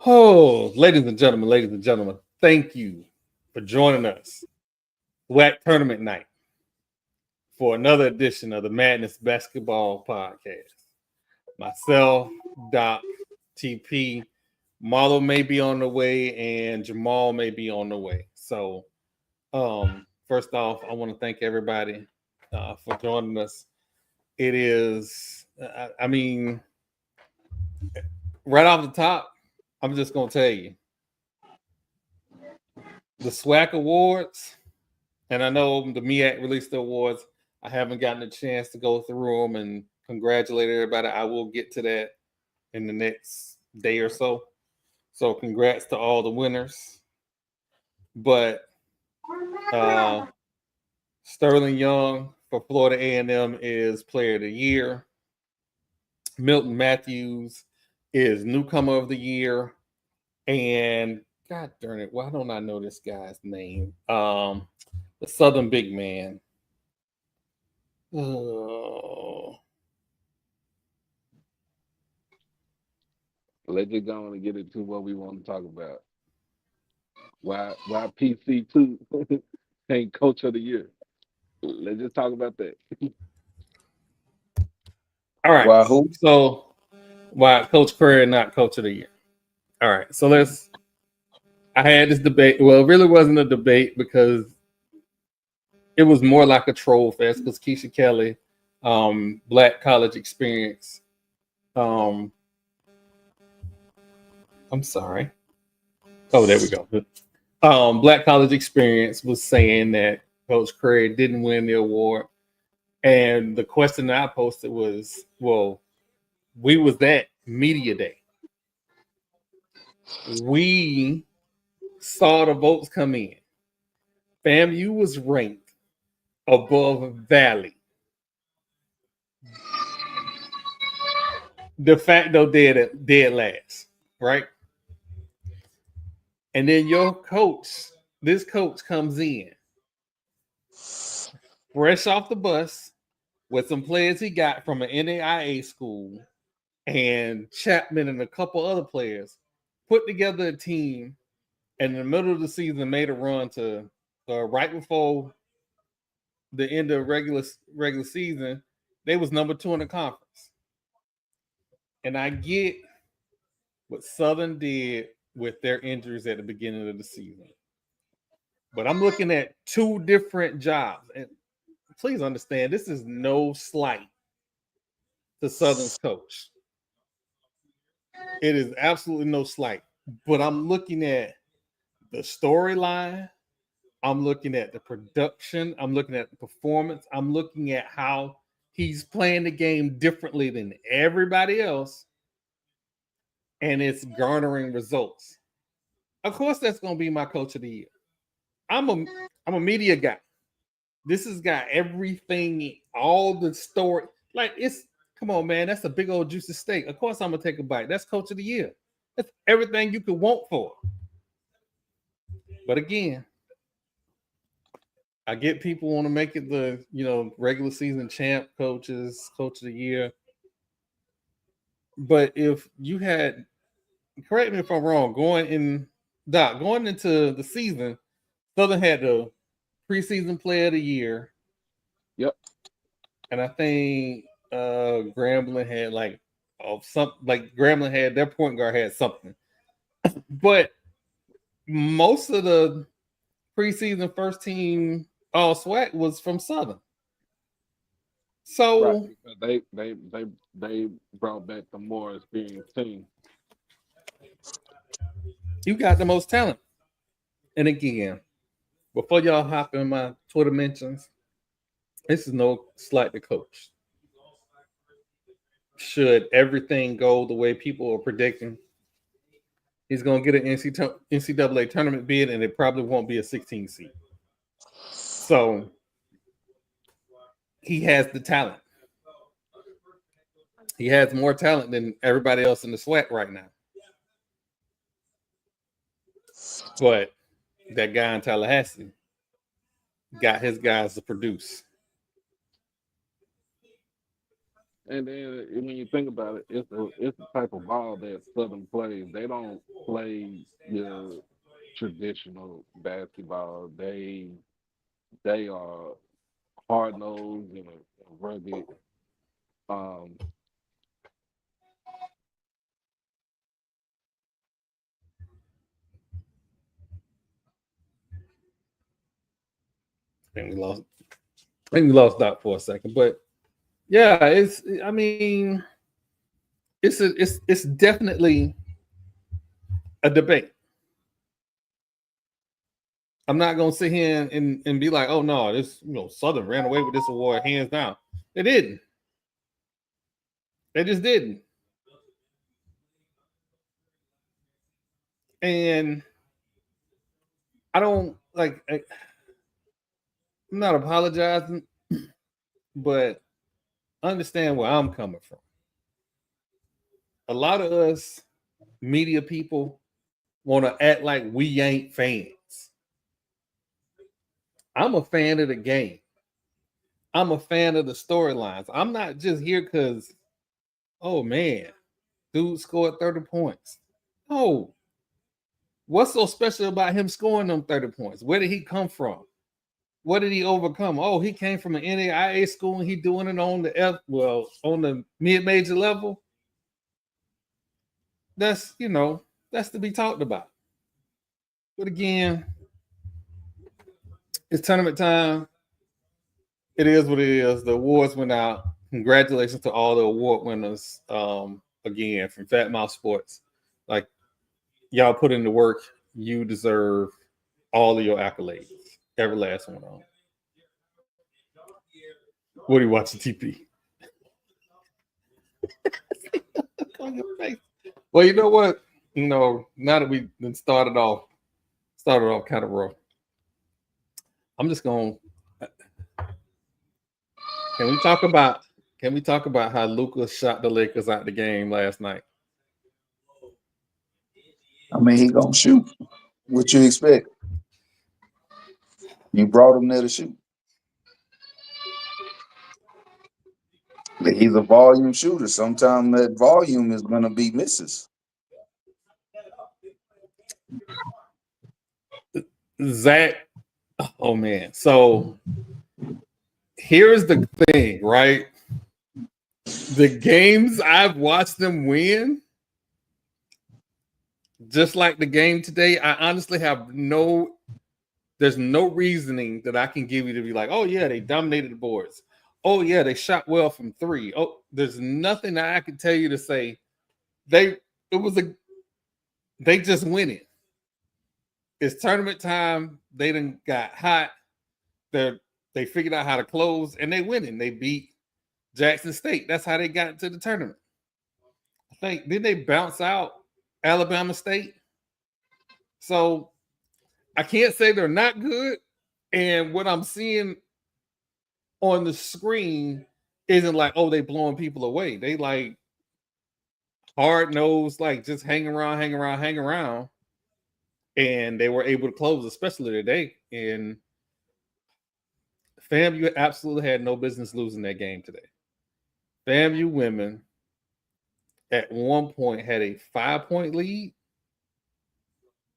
Oh, ladies and gentlemen, thank you for joining us. SWAC Tournament Night for another edition of the Madness Basketball Podcast. Myself, Doc, TP, Marlo may be on the way, and Jamal may be on the way. So, first off, I want to thank everybody for joining us. It is, I mean, right off the top, I'm just going to tell you the SWAC Awards, and I know the MEAC released the awards. I haven't gotten a chance to go through them and congratulate everybody. I will get to that in the next day or so. So congrats to all the winners. But Sterling Young for Florida A&M is Player of the Year. Milton Matthews is Newcomer of the Year. And God darn it, why don't I know this guy's name? The Southern big man. Oh. Let's just go on and get into what we want to talk about. Why PC2 ain't Coach of the Year? Let's just talk about that. All right. Wahoo! So why Coach Curry not Coach of the Year? All right. So I had this debate. Well, it really wasn't a debate because it was more like a troll fest because Keisha Kelly, Black College Experience. I'm sorry. Oh, there we go. Black College Experience was saying that Coach Craig didn't win the award. And the question that I posted was, well, we was at media day. We saw the votes come in. FAMU was ranked above Valley. De facto dead last, right? And then this coach comes in fresh off the bus with some players he got from an NAIA school and Chapman and a couple other players, put together a team, and in the middle of the season made a run to right before the end of regular season. They was number 2 in the conference. And I get what Southern did with their injuries at the beginning of the season. But I'm looking at 2 different jobs. And please understand, this is no slight to Southern's coach. It is absolutely no slight. But I'm looking at the storyline. I'm looking at the production. I'm looking at the performance. I'm looking at how he's playing the game differently than everybody else. And it's garnering results. Of course, that's going to be my coach of the year. I'm a media guy. This has got everything, all the story. Like, come on, man. That's a big old juicy steak. Of course, I'm going to take a bite. That's coach of the year. That's everything you could want for. But again, I get people want to make it the, regular season champ coaches, coach of the year. But if you had, correct me if I'm wrong, going into the season, Southern had the preseason player of the year. Yep. And I think Grambling had Grambling had their point guard had something. But most of the preseason first team all SWAC was from Southern. So right, they brought back the more experienced team. You got the most talent. And again, before y'all hop in my Twitter mentions, this is no slight to coach. Should everything go the way people are predicting, he's going to get an NCAA tournament bid, and it probably won't be a 16 seed. So he has the talent. He has more talent than everybody else in the SWAC right now. But that guy in Tallahassee got his guys to produce. And then when you think about it, it's the type of ball that Southern plays. They don't play your traditional basketball. They are hard nosed and rugged. Um, And we lost Doc for a second, but yeah, it's. I mean, it's definitely a debate. I'm not gonna sit here and be like, oh no, this Southern ran away with this award hands down. They didn't. They just didn't. And I don't like. I'm not apologizing, but understand where I'm coming from. A lot of us media people want to act like we ain't fans. I'm a fan of the game. I'm a fan of the storylines. I'm not just here because, oh man, dude scored 30 points. No. What's so special about him scoring them 30 points? Where did he come from? What did he overcome? Oh, he came from an NAIA school and he doing it on the on the mid-major level. That's that's to be talked about. But again, it's tournament time. It is what it is. The awards went out. Congratulations to all the award winners. Again, from Fat Mouth Sports. Like y'all put in the work. You deserve all of your accolades. Every last one of them. What are you watching TP? On your face. Well, you know what? Now that we started off kind of rough. I'm just going. Can we talk about? Can we talk about how Luka shot the Lakers out the game last night? I mean, he gonna shoot. What you expect? You brought him there to shoot. But he's a volume shooter. Sometimes that volume is gonna be misses. Zach, oh man. So here's the thing, right? The games I've watched them win, just like the game today, I honestly have there's no reasoning that I can give you to be like, oh yeah, they dominated the boards. Oh yeah, they shot well from three. Oh, there's nothing that I can tell you to say they just winning. It's tournament time. They done got hot. They figured out how to close and they winning. They beat Jackson State. That's how they got into the tournament. I think didn't they bounce out Alabama State? So I can't say they're not good. And what I'm seeing on the screen isn't like, oh, they blowing people away. They like hard nosed, like just hang around. And they were able to close, especially today. And FAMU absolutely had no business losing that game today. FAMU women at one point had a 5-point lead,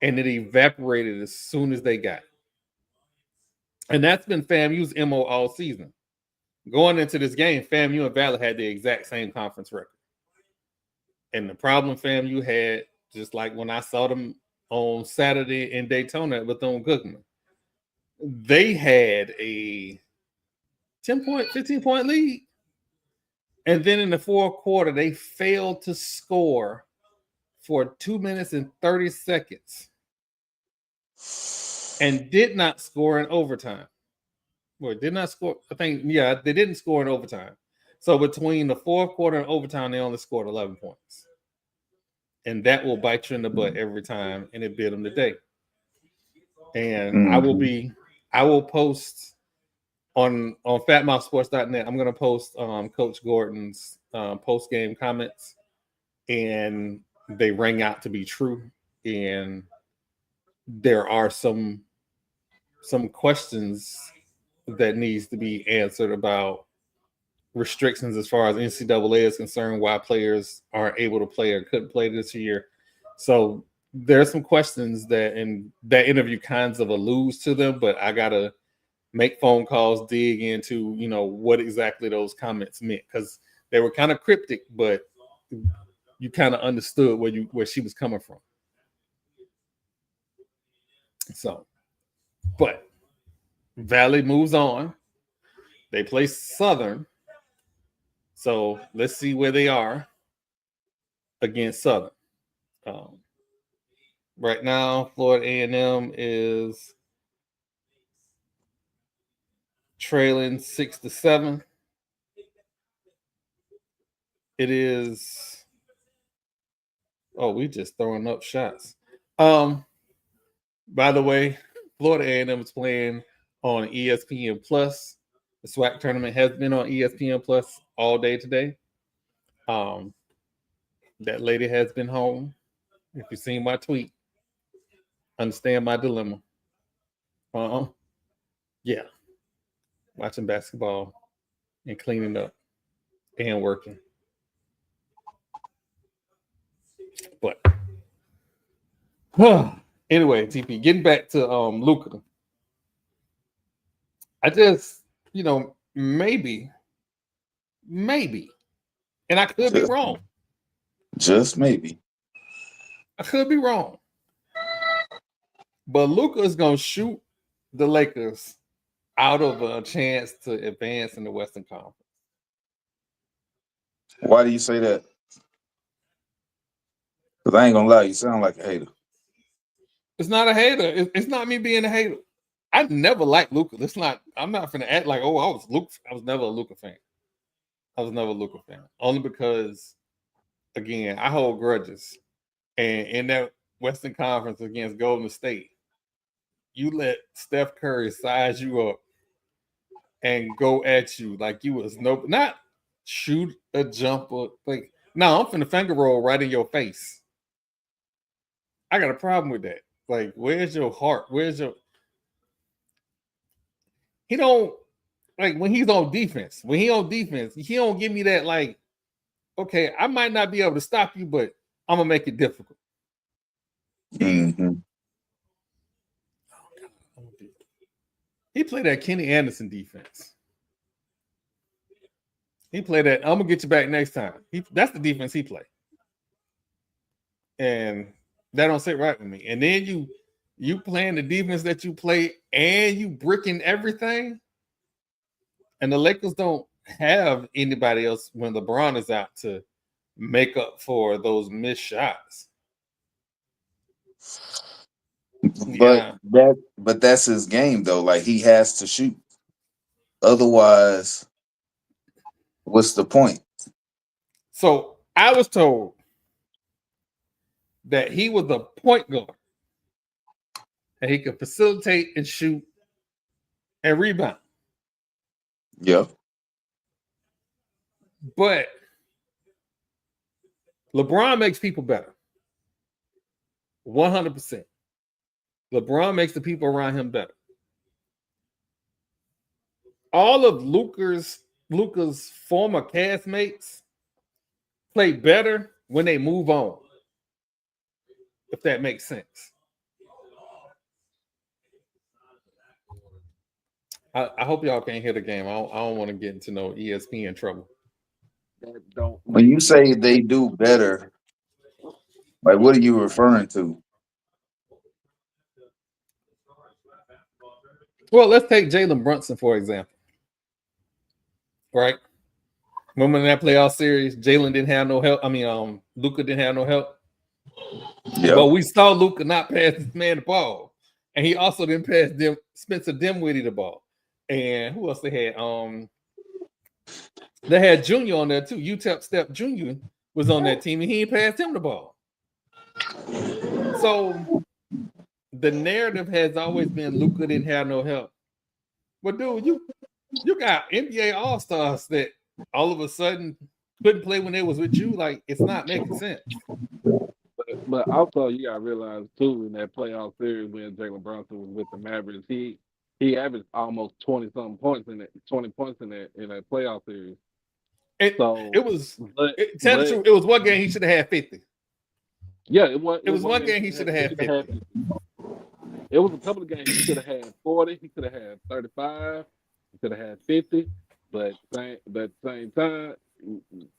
and it evaporated as soon as they got it. And that's been FAMU's MO all season. Going into this game, FAMU and Valley had the exact same conference record. And the problem FAMU had, just like when I saw them on Saturday in Daytona with Bethune-Cookman, they had a 10-point, 15-point lead. And then in the fourth quarter, they failed to score for 2 minutes and 30 seconds and did not score in overtime. Well, did not score. I think, yeah, they didn't score in overtime. So between the fourth quarter and overtime, they only scored 11 points. And that will bite you in the butt every time, and it bit them today. And I will post on fatmouthsports.net. I'm going to post Coach Gordon's post-game comments, and they rang out to be true. And there are some questions that needs to be answered about restrictions as far as NCAA is concerned, why players aren't able to play or couldn't play this year. So there's some questions that in that interview kinds of alludes to them, but I gotta make phone calls, dig into, what exactly those comments meant, because they were kind of cryptic, but you kind of understood where she was coming from. So, but Valley moves on. They play Southern. So let's see where they are against Southern. Right now, Florida A&M is trailing 6-7. It is. Oh, we just throwing up shots. By the way, Florida A&M is playing on ESPN Plus. The SWAC tournament has been on ESPN Plus all day today. That lady has been home. If you've seen my tweet, understand my dilemma. Yeah, watching basketball and cleaning up and working. But anyway, TP, getting back to Luka. I just, maybe, and I could be wrong. Just maybe. I could be wrong. But Luka is going to shoot the Lakers out of a chance to advance in the Western Conference. Why do you say that? Because I ain't going to lie, you sound like a hater. It's not a hater. It's not me being a hater. I never liked Luka. I'm not finna act like, I was never a Luka fan. I was never a Luka fan. Only because, again, I hold grudges. And in that Western Conference against Golden State, you let Steph Curry size you up and go at you like you was not shoot a jumper. Like, no, I'm finna finger roll right in your face. I got a problem with that. Like, where's your heart? He don't, like, when he's on defense, he don't give me that, like, okay, I might not be able to stop you, but I'm gonna make it difficult. Mm-hmm. He played that Kenny Anderson defense. He played that, I'm gonna get you back next time. That's the defense he played. And that don't sit right with me. And then you playing the defense that you play and you bricking everything. And the Lakers don't have anybody else when LeBron is out to make up for those missed shots. But that's his game though. Like, he has to shoot. Otherwise, what's the point? So I was told that he was a point guard and he could facilitate and shoot and rebound. Yep. But LeBron makes people better. 100%. LeBron makes the people around him better. All of Luka's former castmates play better when they move on, if that makes sense. I hope y'all can't hear the game. I don't want to get into no ESPN trouble. When you say they do better, like, what are you referring to? Well, let's take Jalen Brunson, for example. Right? Remember in that playoff series, Jalen didn't have no help. Luka didn't have no help. Yeah. But we saw Luka not pass this man the ball. And he also didn't pass Spencer Dinwiddie the ball. And who else they had? They had Junior on there too. UTEP Step Junior was on that team, and he passed him the ball. So the narrative has always been Luka didn't have no help. But dude, you got NBA All-Stars that all of a sudden couldn't play when they was with you. Like, it's not making sense. But also, you gotta realize too, in that playoff series when Jalen Brunson was with the Mavericks, he averaged almost 20 points in that playoff series. It So, was but tell the truth, it was one game he should have had 50. yeah, it was. It was one game he should have had 50. It was a couple of games he could have had 40. He could have had 35. He could have had 50. But at the same time,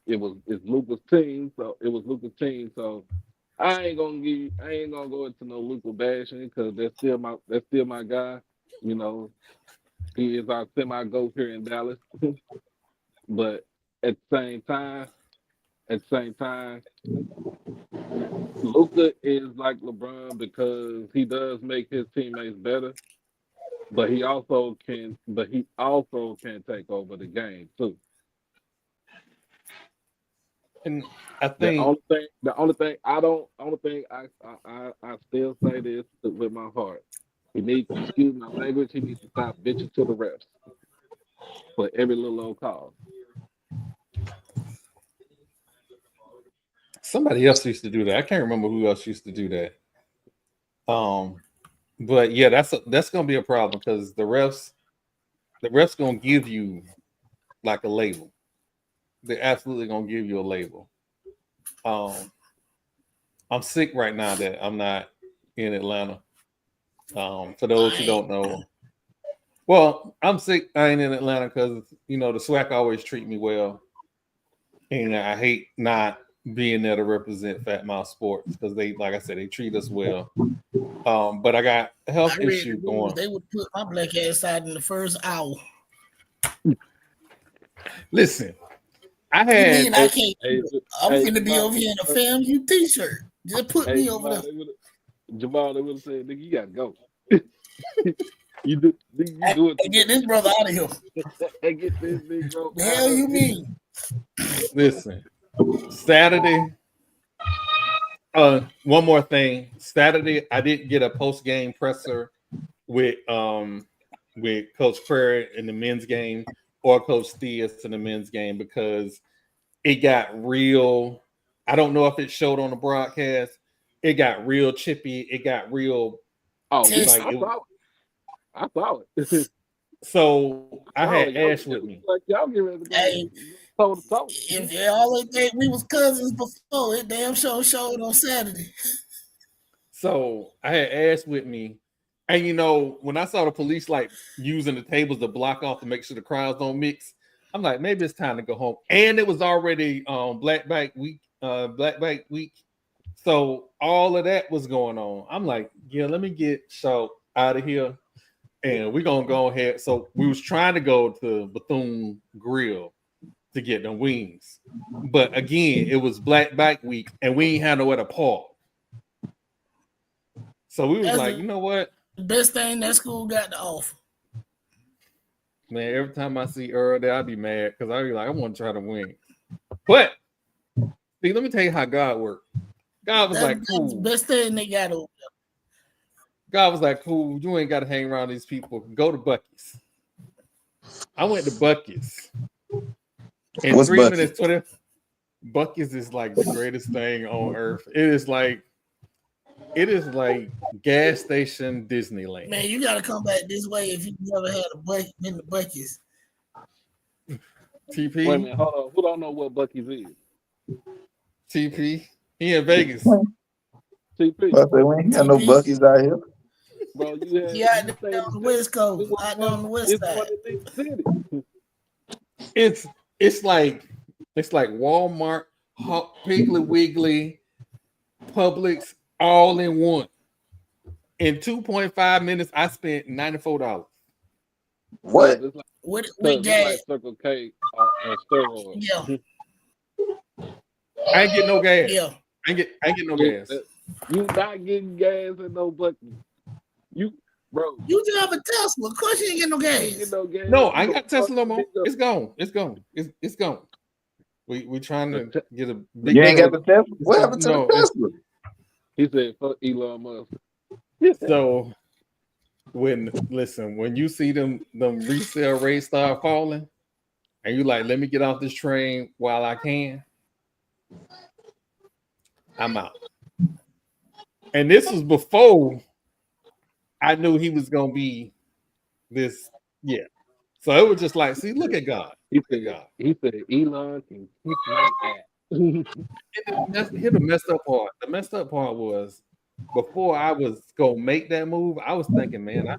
it's Luka's team. So it was Luka's team. So I ain't gonna go into no Luka bashing because that's still my guy. You know, he is our semi GOAT here in Dallas. But at the same time, Luka is like LeBron because he does make his teammates better, but he also can take over the game too. And I The think only thing I still say this with my heart. He needs, excuse my language, he needs to stop bitching to the refs for every little old call. somebody else used to do that. I can't remember who else used to do that. But yeah, that's gonna be a problem because the refs gonna give you like a label. They're absolutely gonna give you a label. I'm sick right now that I'm not in Atlanta. For those who don't know, well, I'm sick. I ain't in Atlanta because the SWAC always treat me well, and I hate not being there to represent Fat Mouth Sports because they, like I said, they treat us well. But I got a health issue going. They would put my black ass out in the first hour. Listen, I had. I can't. I'm finna be over here in a FAMU t-shirt. Just put me over there. Jamal, they would have said, "Nigga, you gotta go." You do it. Get this brother out of here. Get this nigga. The hell you mean? Listen, Saturday. One more thing. Saturday, I didn't get a post-game presser with Coach Prairie in the men's game or Coach Theus in the men's game because it got real. I don't know if it showed on the broadcast. It got real chippy. It got real. Oh, I saw it. So I had Ash with me. Like y'all get ready to go if y'all think we was cousins before, it damn show showed on Saturday. So I had Ash with me, and when I saw the police like using the tables to block off to make sure the crowds don't mix, I'm like, maybe it's time to go home. And it was already Black Bike Week, so all of that was going on. I'm like, yeah, let me get Shaw out of here. And we're gonna go ahead. So we was trying to go to Bethune Grill to get the wings, but again, it was Black Bike Week, and we ain't had nowhere to park. So we was like, you know what? The best thing that school got to offer. Man, every time I see Earl there, I'd be mad because I'd be like, I want to try to win. But see, let me tell you how God worked. God was like, cool. That's the best thing they got over there. God was like, cool, you ain't got to hang around these people. Go to Buc-ee's. I went to Buc-ee's. In What's 3 Buc-ee's? minutes, 20. Buc-ee's is like the greatest thing on earth. It is like gas station Disneyland. Man, you got to come back this way if you never had been to Buc-ee's. TP? Wait a minute, hold on. Who don't know what Buc-ee's is? TP? He in Vegas. TP. I said, we ain't got no Buc-ee's out here. Bro, you had, yeah, on the West Coast, out on the West side. It's like Walmart, Piggly Wiggly, Publix, all in one. In 2.5 minutes, I spent $94. What? What we got? Like Circle K on steroids. Yeah. I ain't getting no gas. Yeah. I ain't get no gas. You not getting gas and no Buc-ee's. You drive a Tesla. Of course you ain't get no gas. No, I ain't got Tesla no more. It's gone. It's gone. We trying to get a big. You ain't got the Tesla. What happened to the Tesla? He said, "Fuck Elon Musk." So when you see them resale rates start falling, and you like, let me get off this train while I can, I'm out. And this was before I knew he was gonna be this. Yeah. So it was just like, see, look at God. He Look at God. said Elon can kick my ass. Here's the messed up part. The messed up part was before I was gonna make that move, I was thinking, man, I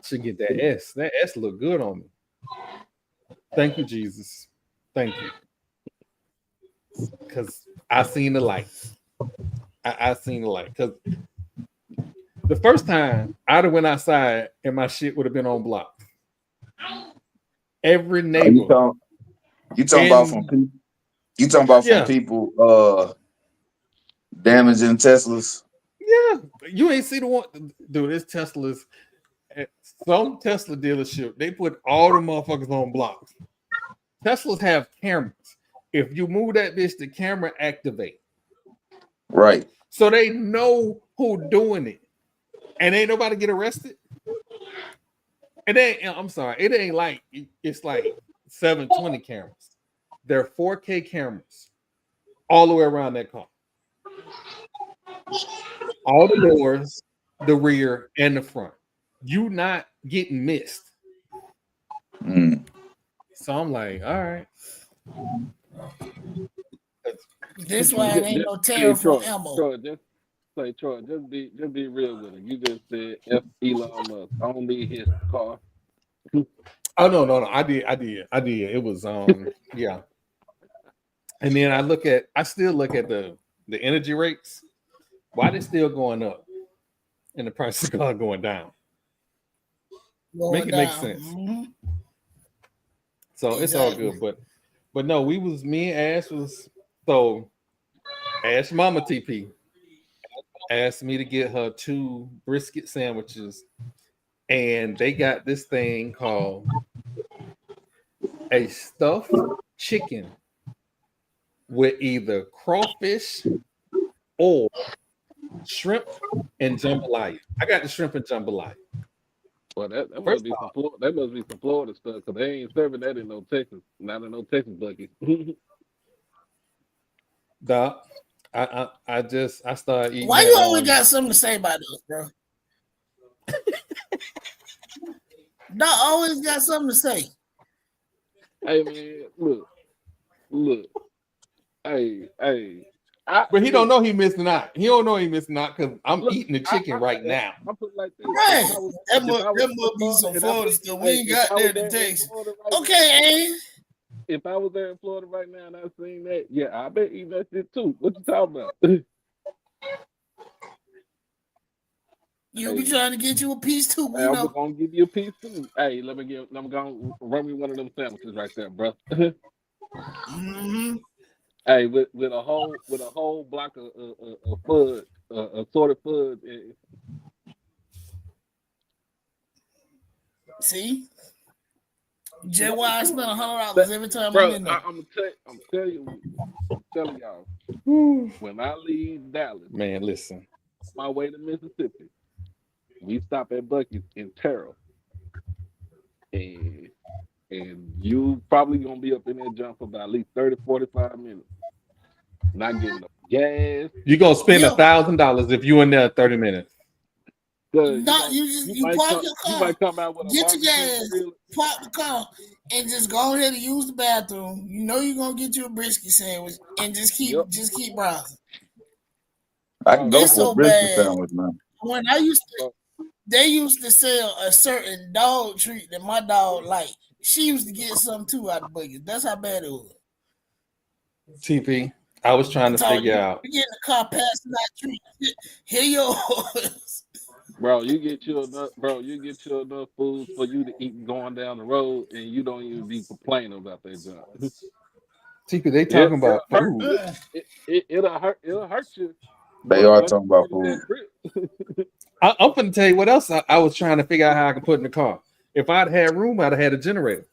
should get that S. That S look good on me. Thank you, Jesus. Thank you. Because I seen the light. I seen the light. Because the first time I'd have went outside and my shit would have been on block. Every neighbor. You talking about from people? You talking about from people damaging Teslas? Yeah, you ain't see the one, dude. This Tesla's at some Tesla dealership. They put all the motherfuckers on blocks. Teslas have cameras. If you move that bitch, the camera activate. Right. So they know who doing it, and ain't nobody get arrested. It ain't. I'm sorry. It ain't like it's like 720 cameras. They're 4K cameras all the way around that car. All the doors, the rear, and the front. You not getting missed. Mm. So I'm like, all right. This why it ain't no terror for ammo. Troy, just be real with him. You just said F Elon Musk. I don't need his car. Oh no. I did. It was yeah. And then I still look at the energy rates. Why they still going up and the price of car going down? Make it make sense. Mm-hmm. So it's all good, but no, me and Ash was so Ash Mama TP asked me to get her 2 brisket sandwiches, and they got this thing called a stuffed chicken with either crawfish or shrimp and jambalaya. I got the shrimp and jambalaya. Well, that must be some Florida stuff because they ain't serving that in no Texas, not in no Texas bucket. Doc, I started eating. Why you always got something to say about this, bro? Doc always got something to say. Hey man, look. Hey. But he don't know he missing out. He don't know he missing out because I'm eating the chicken right now. I'm putting like this. Right. That must be some Florida stuff. We ain't got there in Texas. Okay, if I was there in Florida right now and I seen that, yeah, I bet eating that shit too. What you talking about? You be trying to get you a piece too, hey, I'm gonna give you a piece too. Hey, let me go run me one of them sandwiches right there, bro. Mm-hmm. Hey, with a whole block of fudge, assorted fudge. See, Jay, why I spend $100 every time bro, I'm in there. I'm telling y'all. When I leave Dallas, man, listen, my way to Mississippi, we stop at Buc-ee's in Terrell, and you probably gonna be up in that jump for about at least 30-45 minutes. Not getting no gas. You're gonna spend $1,000 if you in there 30 minutes. No, you park your car. You might come out with get your gas, park the car, and just go ahead and use the bathroom. You know you're gonna get you a brisket sandwich, and just keep browsing. I can go for a brisket sandwich, man. When they used to sell a certain dog treat that my dog liked. She used to get some too out of Buc-ee's. That's how bad it was. TP, I was trying to figure out. You get in the car, passing that treat. Here yours. Bro, you get you enough food for you to eat going down the road, and you don't even be complaining about that job. TP, they talking about food. It'll hurt you. They are talking about food. I'm gonna tell you what else I was trying to figure out how I could put in the car. If I'd had room, I'd have had a generator.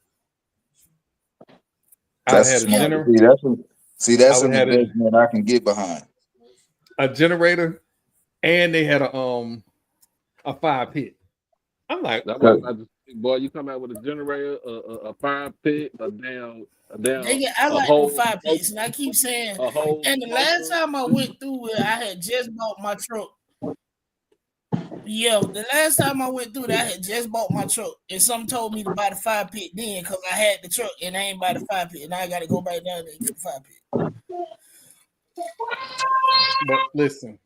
That's an investment I can get behind. A generator, and they had a 5-pit. I'm like, boy, you come out with a generator, a 5-pit, a damn. I like the 5-pits, and I keep saying. And the last time I went through it, I had just bought my truck. Yeah, the last time I went through that, I had just bought my truck, and some told me to buy the 5-pit then because I had the truck and I ain't buy the 5-pit, and I got to go back down there and get the 5-pit. But listen,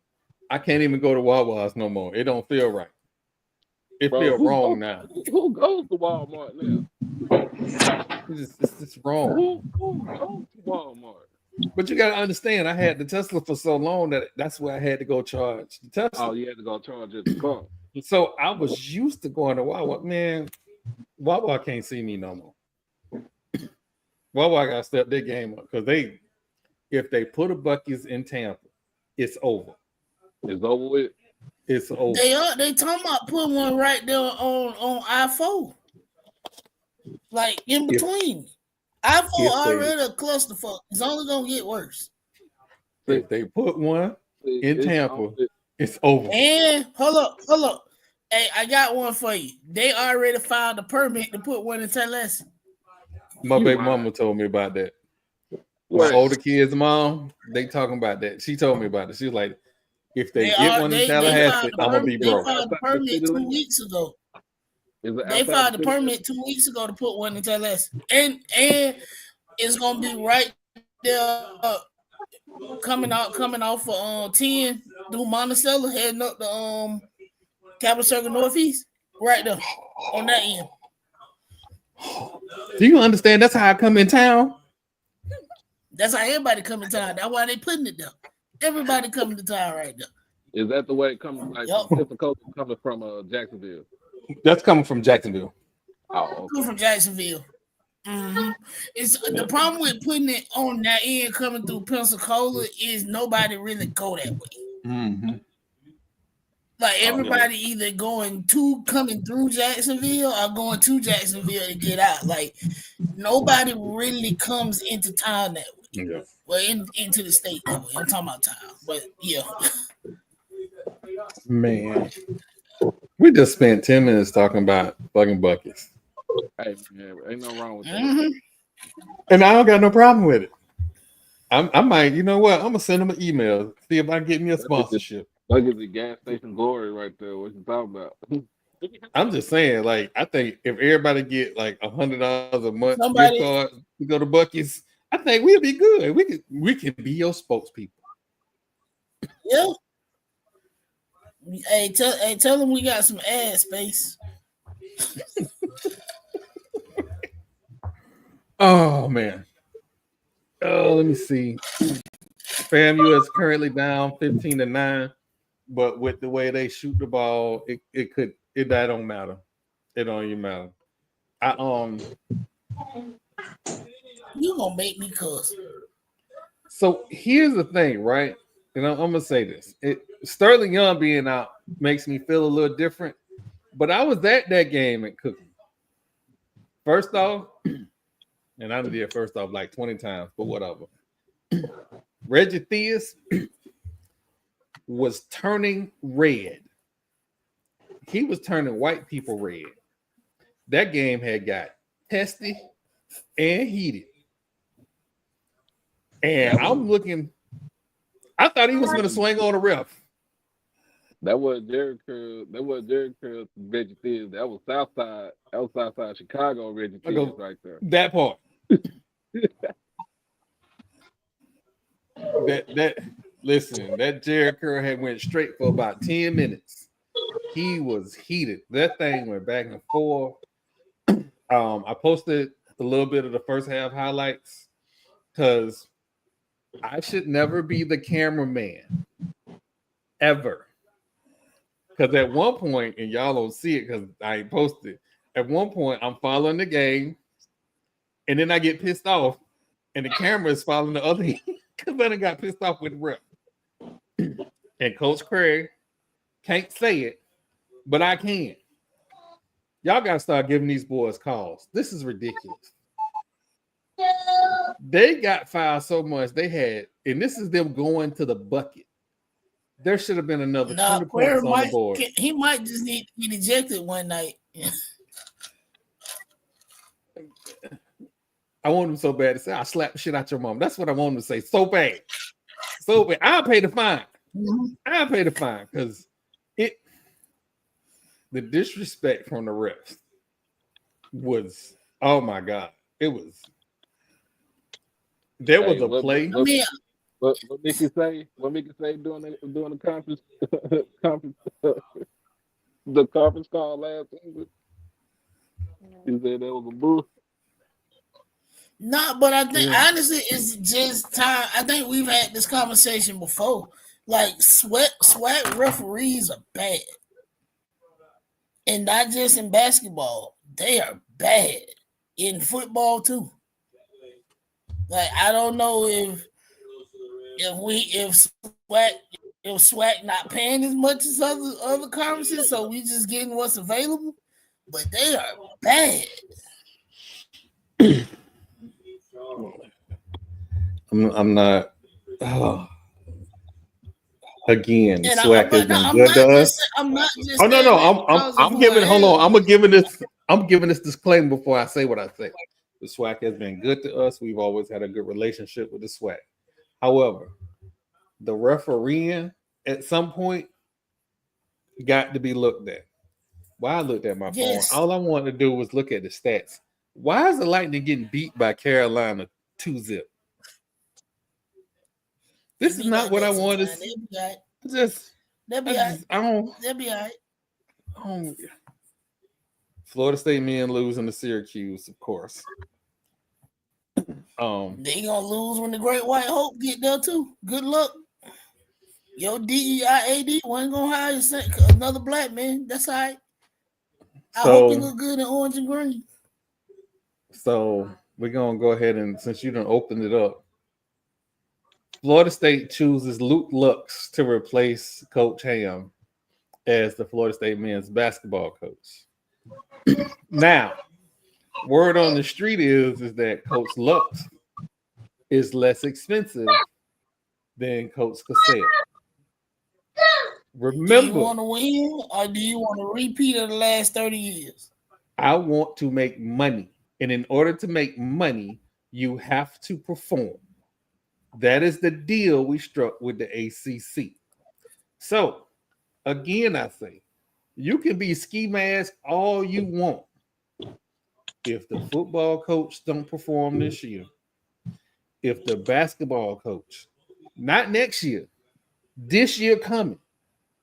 I can't even go to Wawa's no more. It don't feel right. It feels wrong now. Who goes to Walmart now? It's just wrong. Who goes to Walmart? But you got to understand, I had the Tesla for so long that's where I had to go charge the Tesla. Oh, you had to go charge at the car. So I was used to going to Wawa. Man, Wawa can't see me no more. Wawa got to step their game up because if they put a Buc-ee's in Tampa, it's over. It's over with. It's over. They talking about putting one right there on I-4. Like in between. I-4 already a clusterfuck. It's only gonna get worse. If they put one in Tampa, it's over. And hold up. Hey, I got one for you. They already filed a permit to put one in Tallahassee. My baby mama told me about that. My older kids' mom, they talking about that. She told me about it. She was like, if they get one in Tallahassee, I'm gonna be broke. They filed the permit 2 weeks ago. They filed the permit 2 weeks ago to put one in Tallahassee, and it's gonna be right there, coming off for 10 through Monticello, heading up the Capital Circle Northeast, right there on that end. Do you understand? That's how I come in town. That's how everybody come in town. That's why they putting it there. Everybody coming to town right there. Is that the way it comes? Like typical coming from Jacksonville. That's coming from Jacksonville. Oh, okay. Coming from Jacksonville. Mm-hmm. It's the problem with putting it on that end coming through Pensacola is nobody really go that way. Mm-hmm. Like everybody either coming through Jacksonville or going to Jacksonville to get out. Like nobody really comes into town that way. Yeah. Well, into the state that way. I'm talking about town, but yeah. Man, we just spent 10 minutes talking about fucking buckets. Hey, man, ain't no wrong with that. Mm-hmm. And I don't got no problem with it. I might, you know what? I'm gonna send them an email, see if I can get me a sponsorship. Look at the gas station glory right there. What you talking about? I'm just saying, like, I think if everybody get like $100 a month gift card to go to Buc-ee's, I think we'll be good. We can be your spokespeople. Yeah. Hey, tell them we got some ad space. Oh man. Oh, let me see. FAMU is currently down 15-9, but with the way they shoot the ball, that don't matter. It don't even matter. You gonna make me cuss. So here's the thing, right? And I'm gonna say this. Sterling Young being out makes me feel a little different, but I was at that game at Cooking. First off, and I did first off like 20 times, but whatever. Reggie Theus was turning red. He was turning white people red. That game had got testy and heated. And I'm looking, I thought he was going to swing on the ref. That was Derek Curl. That was Derek Curl Reggie Theus. That was Southside. That was Southside Chicago Reggie Theus right there. That part. Listen, that Jared Curl had went straight for about 10 minutes. He was heated. That thing went back and forth. I posted a little bit of the first half highlights because I should never be the cameraman ever. Because at one point, and y'all don't see it because I ain't posted, at one point I'm following the game and then I get pissed off and the camera is following the other because then I got pissed off with the rep. And Coach Craig can't say it, but I can. Y'all got to start giving these boys calls. This is ridiculous. They got fouled so much they had, and this is them going to the bucket. There should have been another 20 points on the board. He might just need to get ejected one night. I want him so bad to say, I'll slap the shit out your mom. That's what I want him to say. So bad. So bad. I'll pay the fine. Mm-hmm. I'll pay the fine because the disrespect from the refs was, oh my God, it was. There was a play. What Mickey say? What Mickey say during the conference the conference call last week? He said that was a bull. No, but I think honestly, it's just time. I think we've had this conversation before. Like SWAC referees are bad, and not just in basketball. They are bad in football too. Like I don't know if SWAC not paying as much as other conferences, so we just getting what's available. But they are bad. I'm not. Oh. Again, SWAC has been good to us. I'm not just. Oh no! I'm giving. Hold on. I'm giving this disclaimer before I say what I say. The SWAC has been good to us. We've always had a good relationship with the SWAC. However, the refereeing at some point got to be looked at. Why I looked at my phone, all I wanted to do was look at the stats. Why is the Lightning getting beat by Carolina 2-0? This is not what I wanted to see. They'll be all right. Florida State men losing to Syracuse, of course. They gonna lose when the Great White Hope get there too. Good luck. Your DEIAD wasn't gonna hire another black man. That's all right. I hope you look good in orange and green. So we're gonna go ahead and, since you done opened it up, Florida State chooses Luke Lux to replace Coach Ham as the Florida State men's basketball coach. Now, word on the street is that Coach Lux is less expensive than Coach Cassell. Remember, do you want to win or do you want to repeat of the last 30 years? I want to make money. And in order to make money, you have to perform. That is the deal we struck with the ACC. So, again, I say, you can be ski mask all you want. If the football coach don't perform this year, if the basketball coach, not next year, this year coming,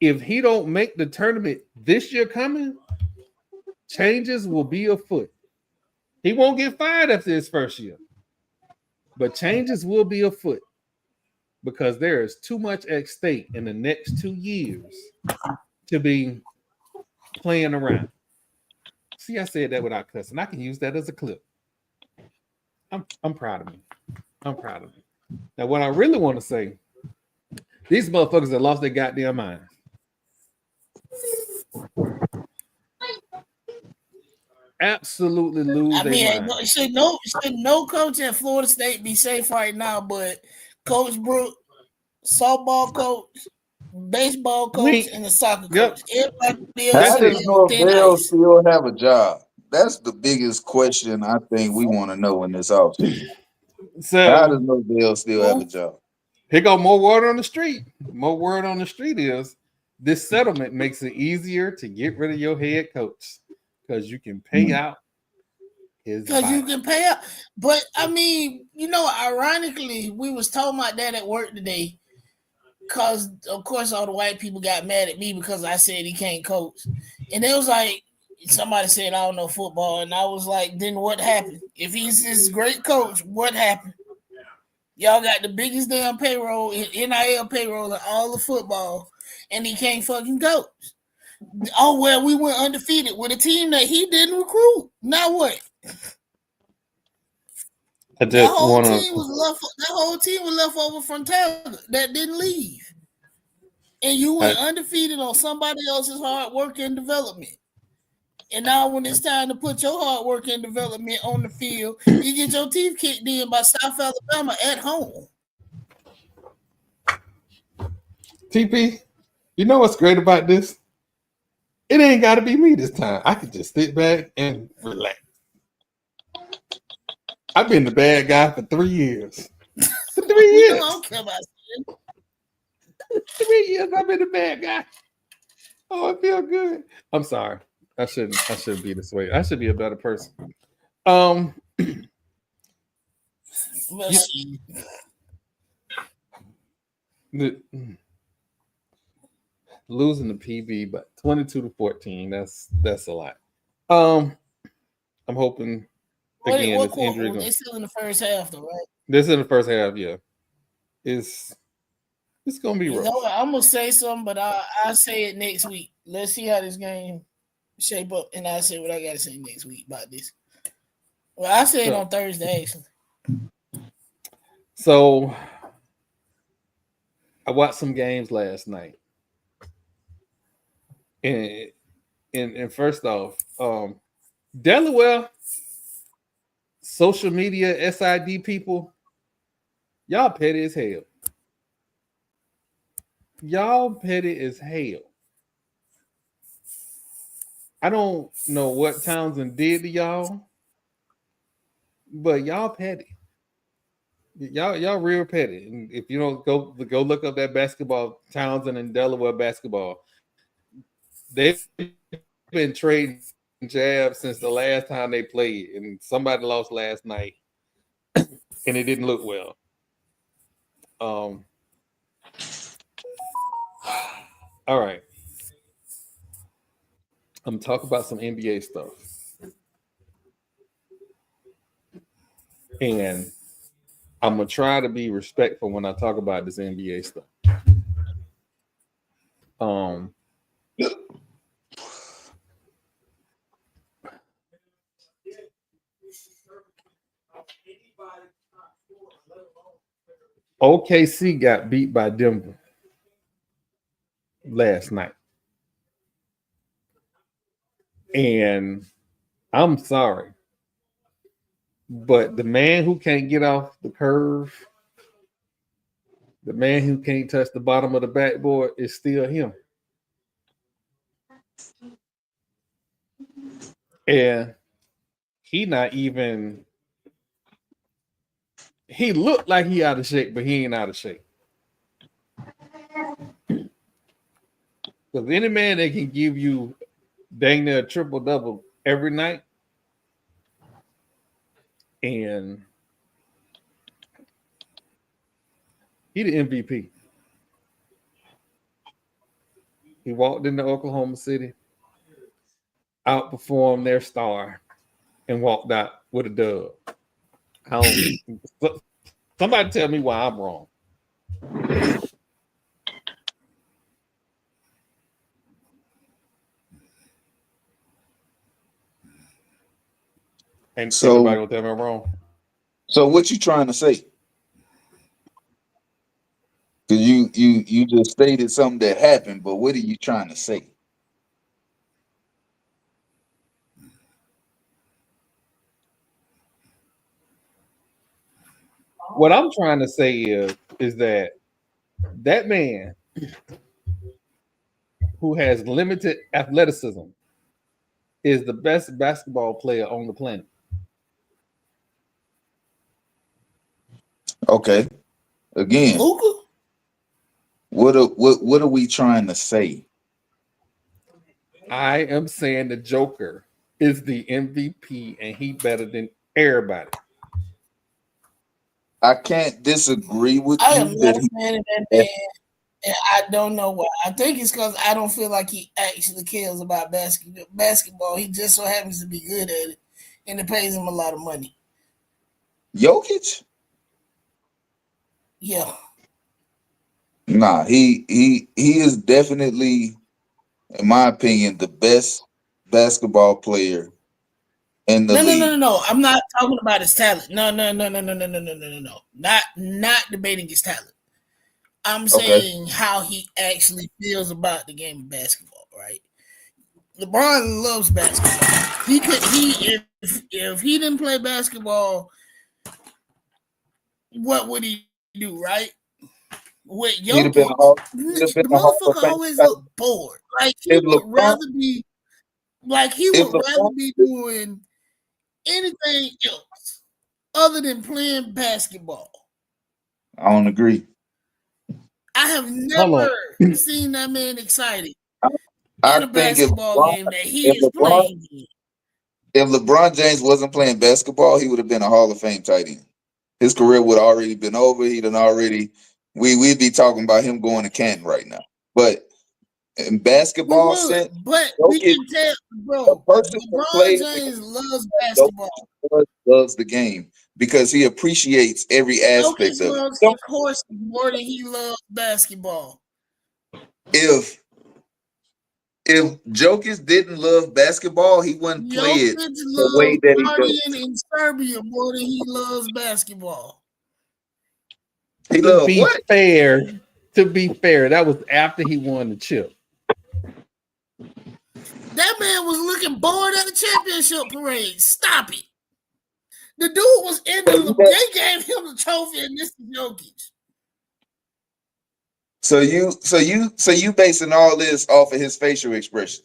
if he don't make the tournament this year coming, changes will be afoot. He won't get fired after his first year, but changes will be afoot because there is too much at stake in the next 2 years to be playing around. See, I said that without cussing. I can use that as a clip. I'm proud of me. I'm proud of me. Now, what I really want to say, these motherfuckers have lost their goddamn mind. Absolutely lose their mind. Should no coach at Florida State be safe right now, but Coach Brook, softball coach, baseball coach, and the soccer coach. Everybody else How does Norvell still have a job? That's the biggest question I think we want to know in this offseason. So, how does Norvell still have a job? Here go more word on the street. More word on the street is this settlement makes it easier to get rid of your head coach because you can pay out his because you can pay out. But I mean, ironically, we was talking about that at work today. Because of course all the white people got mad at me because I said he can't coach. And it was like somebody said I don't know football. And I was like, then what happened? If he's this great coach, what happened? Y'all got the biggest damn payroll, NIL payroll in all of football, and he can't fucking coach. Oh, well, we went undefeated with a team that he didn't recruit. Now what? That whole team was left over from Taylor that didn't leave. And you went undefeated on somebody else's hard work and development. And now when it's time to put your hard work and development on the field, you get your teeth kicked in by South Alabama at home. TP, you know what's great about this? It ain't got to be me this time. I can just sit back and relax. I've been the bad guy for 3 years. For 3 years. I don't care about it. 3 years I've been the bad guy. Oh, I feel good. I'm sorry. I shouldn't be this way. I should be a better person. Losing the PB, but 22-14. That's a lot. I'm hoping again this injury. They still in the first half, though, right? This is in the first half, yeah. It's gonna be rough. I'm gonna say something, but I'll say it next week. Let's see how this game shape up, and I'll say what I gotta say next week about this. Well, I say it on Thursday, actually. So I watched some games last night. And first off, Delaware social media SID people, y'all petty as hell. Y'all petty as hell. I don't know what Townsend did to y'all, but y'all petty. Y'all real petty. And if you don't go look up that basketball, Townsend and Delaware basketball, they've been trading jabs since the last time they played, and somebody lost last night, and it didn't look well. All right. I'm talking about some NBA stuff. And I'm going to try to be respectful when I talk about this NBA stuff. OKC got beat by Denver last night. And I'm sorry, but the man who can't get off the curve, the man who can't touch the bottom of the backboard is still him. And he looked like he out of shape, but he ain't out of shape. Because any man that can give you dang near a triple-double every night, and he the MVP. He walked into Oklahoma City, outperformed their star, and walked out with a dub. Somebody tell me why I'm wrong. And so, everybody will tell me I'm wrong. So what you trying to say? Because you just stated something that happened, but what are you trying to say? What I'm trying to say is that man who has limited athleticism is the best basketball player on the planet. Okay. Again, Luka? What are we trying to say? I am saying the Joker is the MVP and he better than everybody. I can't disagree with I you. am not a fan of that man, and I don't know why. I think it's because I don't feel like he actually cares about basketball. He just so happens to be good at it, and it pays him a lot of money. Jokic? Yeah. Nah, he is definitely, in my opinion, the best basketball player in the league. No. I'm not talking about his talent. No. Not debating his talent. I'm saying how he actually feels about the game of basketball, right? LeBron loves basketball. If he didn't play basketball, what would he do, right? With Jokic, the motherfucker always look bored. Like he would rather be doing anything else other than playing basketball. I don't agree. I have never seen that man excited. in a basketball game that he is playing in. If LeBron James wasn't playing basketball, he would have been a Hall of Fame tight end. His career would have already been over. He'd already we'd be talking about him going to Canton right now. But in basketball sense, but we can tell, bro. LeBron James loves basketball. Loves the game because he appreciates every aspect of it. Loves his horse more than he loves basketball. If Jokic didn't love basketball, he wouldn't play it the way that he does. In Serbia more than he loves basketball. He loves what? To be fair, that was after he won the chip. That man was looking bored at the championship parade. Stop it. The dude was in the. They gave him the trophy, and this is Jokic. So you basing all this off of his facial expression.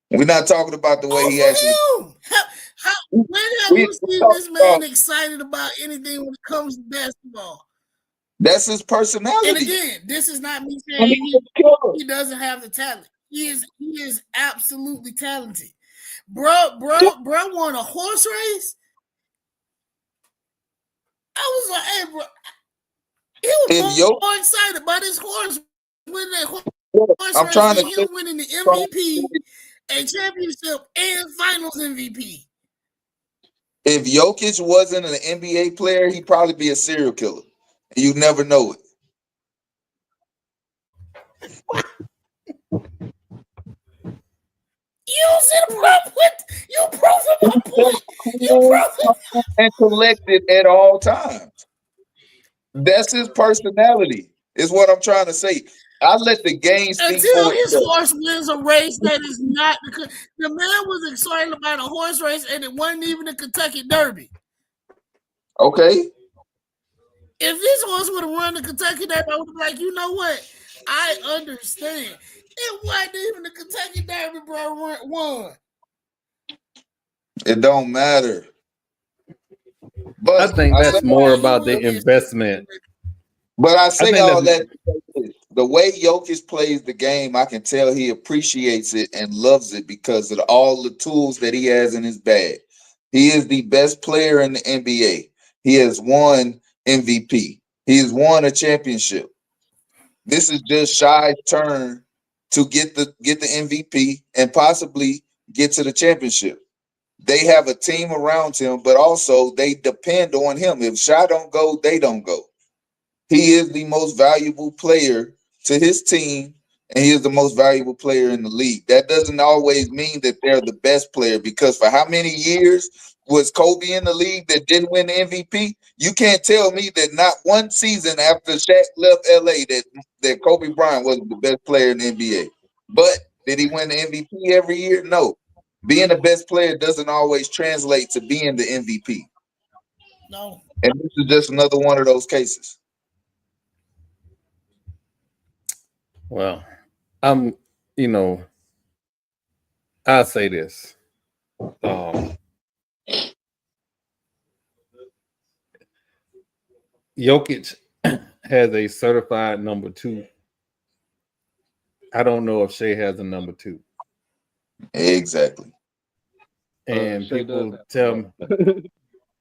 We're not talking about the way he actually. When have you seen this man excited about anything when it comes to basketball? That's his personality. And again, this is not me saying he doesn't have the talent. He is absolutely talented. Bro won a horse race. I was like, hey, bro. He was more excited about his horse winning that horse race than him winning the MVP, a championship, and finals MVP. If Jokic wasn't an NBA player, he'd probably be a serial killer. And you'd never know it. You see the problem with you proving my point. You proving and collected at all times. That's his personality, is what I'm trying to say. I let the game speak until his horse wins a race that is not the man was excited about a horse race and it wasn't even the Kentucky Derby. Okay. If this horse would have won the Kentucky Derby, I would be like, you know what? I understand. It wasn't even the Kentucky Derby, bro. Won. It don't matter. But I think that's more about the investment. But I say all that. The way Jokic plays the game, I can tell he appreciates it and loves it because of all the tools that he has in his bag. He is the best player in the NBA. He has won MVP. He has won a championship. This is just Shai's turn to get the MVP and possibly get to the championship. They have a team around him, but also they depend on him. If Shai don't go, they don't go. He is the most valuable player to his team, and he is the most valuable player in the league. That doesn't always mean that they're the best player, because for how many years was Kobe in the league that didn't win the MVP? You can't tell me that not one season after Shaq left LA that Kobe Bryant wasn't the best player in the NBA. But did he win the MVP every year? No. Being the best player doesn't always translate to being the MVP. No. And this is just another one of those cases. Well, I'll say this. Jokic has a certified number 2. I don't know if Shai has a number 2. Exactly. And people tell me,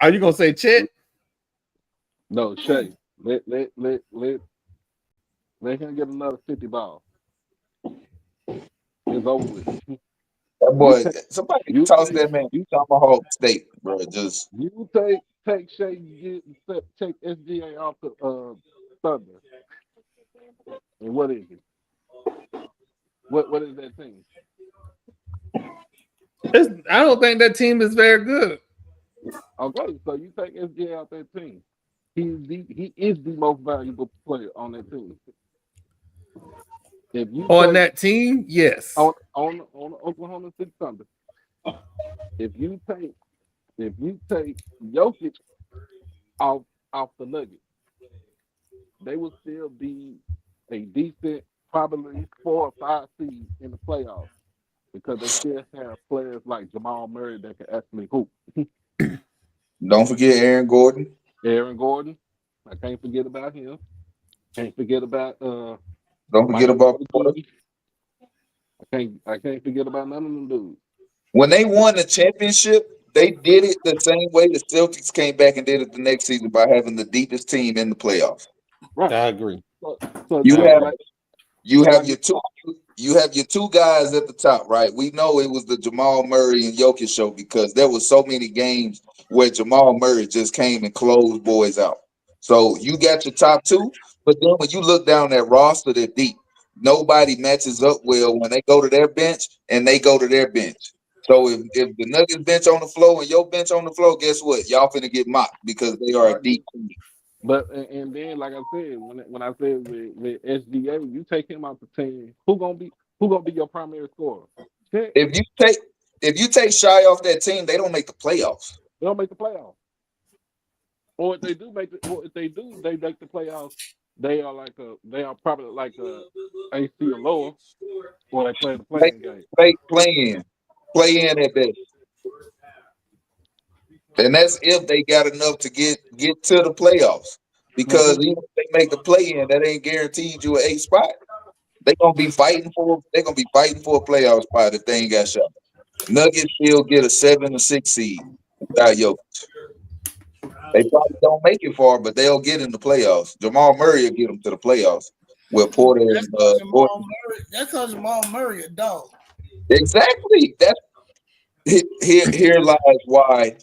are you gonna say Chet? No, Shai. Let him get another 50 balls. It's over with. That boy, somebody toss that man. You tomahawk steak, bro. Just you take Shai, take SGA off the Thunder. And what is it? What is that team? I don't think that team is very good. Okay, so you take SGA out that team. He is the most valuable player on that team. If you that team, yes. On Oklahoma City Thunder. If you take Jokic off the Nuggets, they will still be a decent, probably 4 or 5 seed in the playoffs, because they still have players like Jamal Murray that can actually hoop. don't forget Aaron Gordon. I can't forget about him. Can't forget about don't forget about I can't forget about none of them dudes. When they won the championship, they did it the same way the Celtics came back and did it the next season by having the deepest team in the playoffs. Right. I agree. So You have like, you have your two guys at the top, right? We know it was the Jamal Murray and Jokic show because there was so many games where Jamal Murray just came and closed boys out. So you got your top two, but then when you look down that roster, they're deep. Nobody matches up well when they go to their bench and they go to their bench. So if the Nuggets bench on the floor and your bench on the floor, guess what? Y'all finna get mocked because they are a deep team. but and then like I said, when I said with SGA, you take him out the team, who gonna be your primary scorer? Shaq. If you take Shy off that team, they don't make the playoffs. They don't make the playoffs. Or if they do make they make the playoffs. They are probably like a AC or lower, or they play the playing game. Play in at best. And that's if they got enough to get to the playoffs. Because even if they make the play in, that ain't guaranteed you an 8 spot. They're gonna be fighting for a playoff spot if they ain't got shot. Nuggets still get a 7 or 6 seed without Jokic. They probably don't make it far, but they'll get in the playoffs. Jamal Murray will get them to the playoffs. With Porter That's because Jamal Murray a dog. Exactly. Here lies why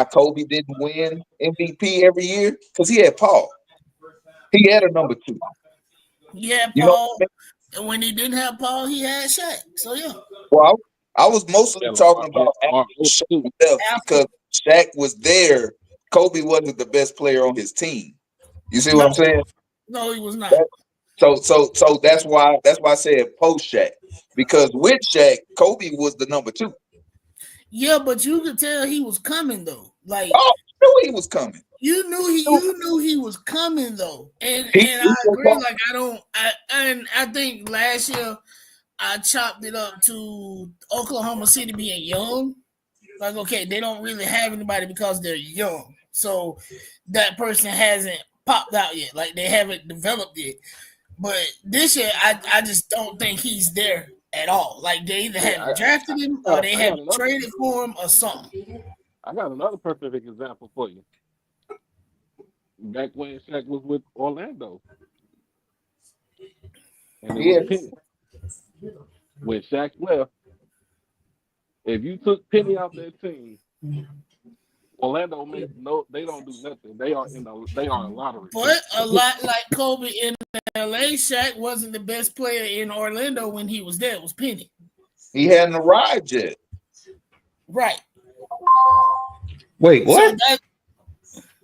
Kobe didn't win MVP every year, because he had Paul. He had a number 2. He had Paul, and when he didn't have Paul, he had Shaq. So yeah. Well, I was mostly talking about after Shaq left, because Shaq was there. Kobe wasn't the best player on his team. You see what I'm saying? No, he was not. So that's why I said post Shaq, because with Shaq, Kobe was the number 2. Yeah, but you could tell he was coming though. Like, I knew he was coming. You knew he was coming though, and I agree. Like I think last year I chopped it up to Oklahoma City being young. Like, okay, they don't really have anybody because they're young, so that person hasn't popped out yet. Like, they haven't developed yet. But this year, I just don't think he's there at all. Like, they either haven't drafted him or they haven't traded for him or something. I got another perfect example for you. Back when Shaq was with Orlando. And it was Penny. When Shaq left, if you took Penny out that team, Orlando they don't do nothing. They are a lottery. But a lot like Kobe in LA, Shaq wasn't the best player in Orlando when he was there. It was Penny. He hadn't arrived yet. Right. Wait, what?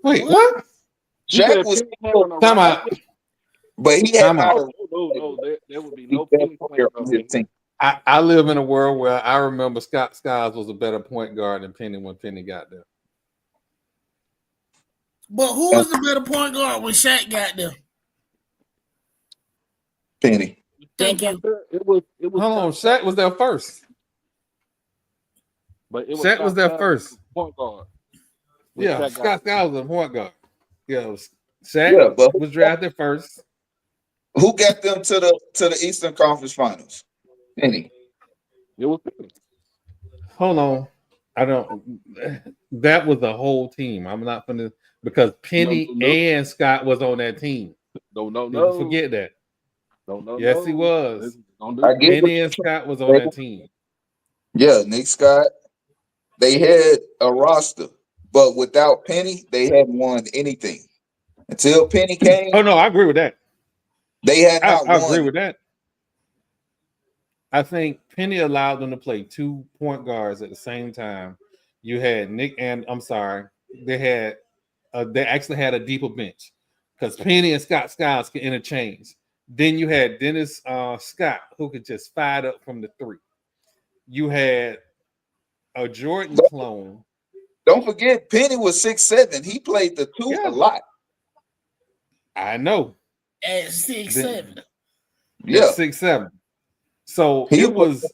What? Shaq was time out. But he had no, there would be no Penny player on his team. I live in a world where I remember Scott Skiles was a better point guard than Penny when Penny got there. But who was the better point guard when Shaq got there? Penny. Thank you. It was Hold on, Shaq was there first. But Shaq was there first. Point guard. Yeah, Scott Skiles was a point guard. Yeah, Shaq was drafted first. Who got them to the Eastern Conference Finals? Penny. It was Penny. Hold on. That was the whole team. I'm not gonna, because Penny and Scott was on that team. No. Forget that. No. Yes, he was. Penny and Scott was on that team. Yeah, Nick Scott. They had a roster, but without Penny, they hadn't won anything. Until Penny came. Oh no, I agree with that. They had not I won. agree with that. I think Penny allowed them to play 2 point guards at the same time. You had Nick and they actually had a deeper bench because Penny and Scott Skiles could interchange. Then you had Dennis Scott, who could just fire it up from the 3. You had a Jordan clone. Don't forget, Penny was 6'7". He played the 2 a lot. I know. At 6'7". Yeah, 6'7". So it was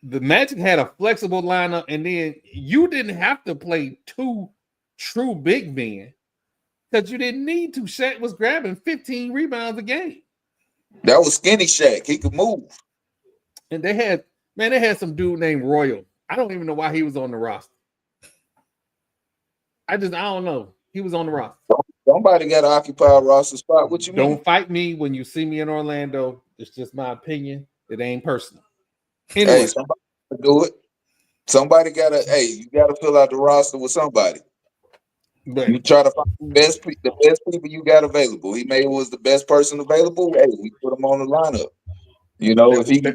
the Magic had a flexible lineup, and then you didn't have to play 2 true big men because you didn't need to. Shaq was grabbing 15 rebounds a game. That was Skinny Shaq. He could move. And they had some dude named Royal. I don't even know why he was on the roster. I don't know. He was on the roster. Somebody got to occupy a roster spot. What you mean? Don't fight me when you see me in Orlando. It's just my opinion. It ain't personal. Anyway, Hey, somebody do it. Somebody gotta. Hey, you gotta fill out the roster with somebody. But you try to find the best people you got available. He maybe was the best person available. Hey, we put him on the lineup. You know, if he can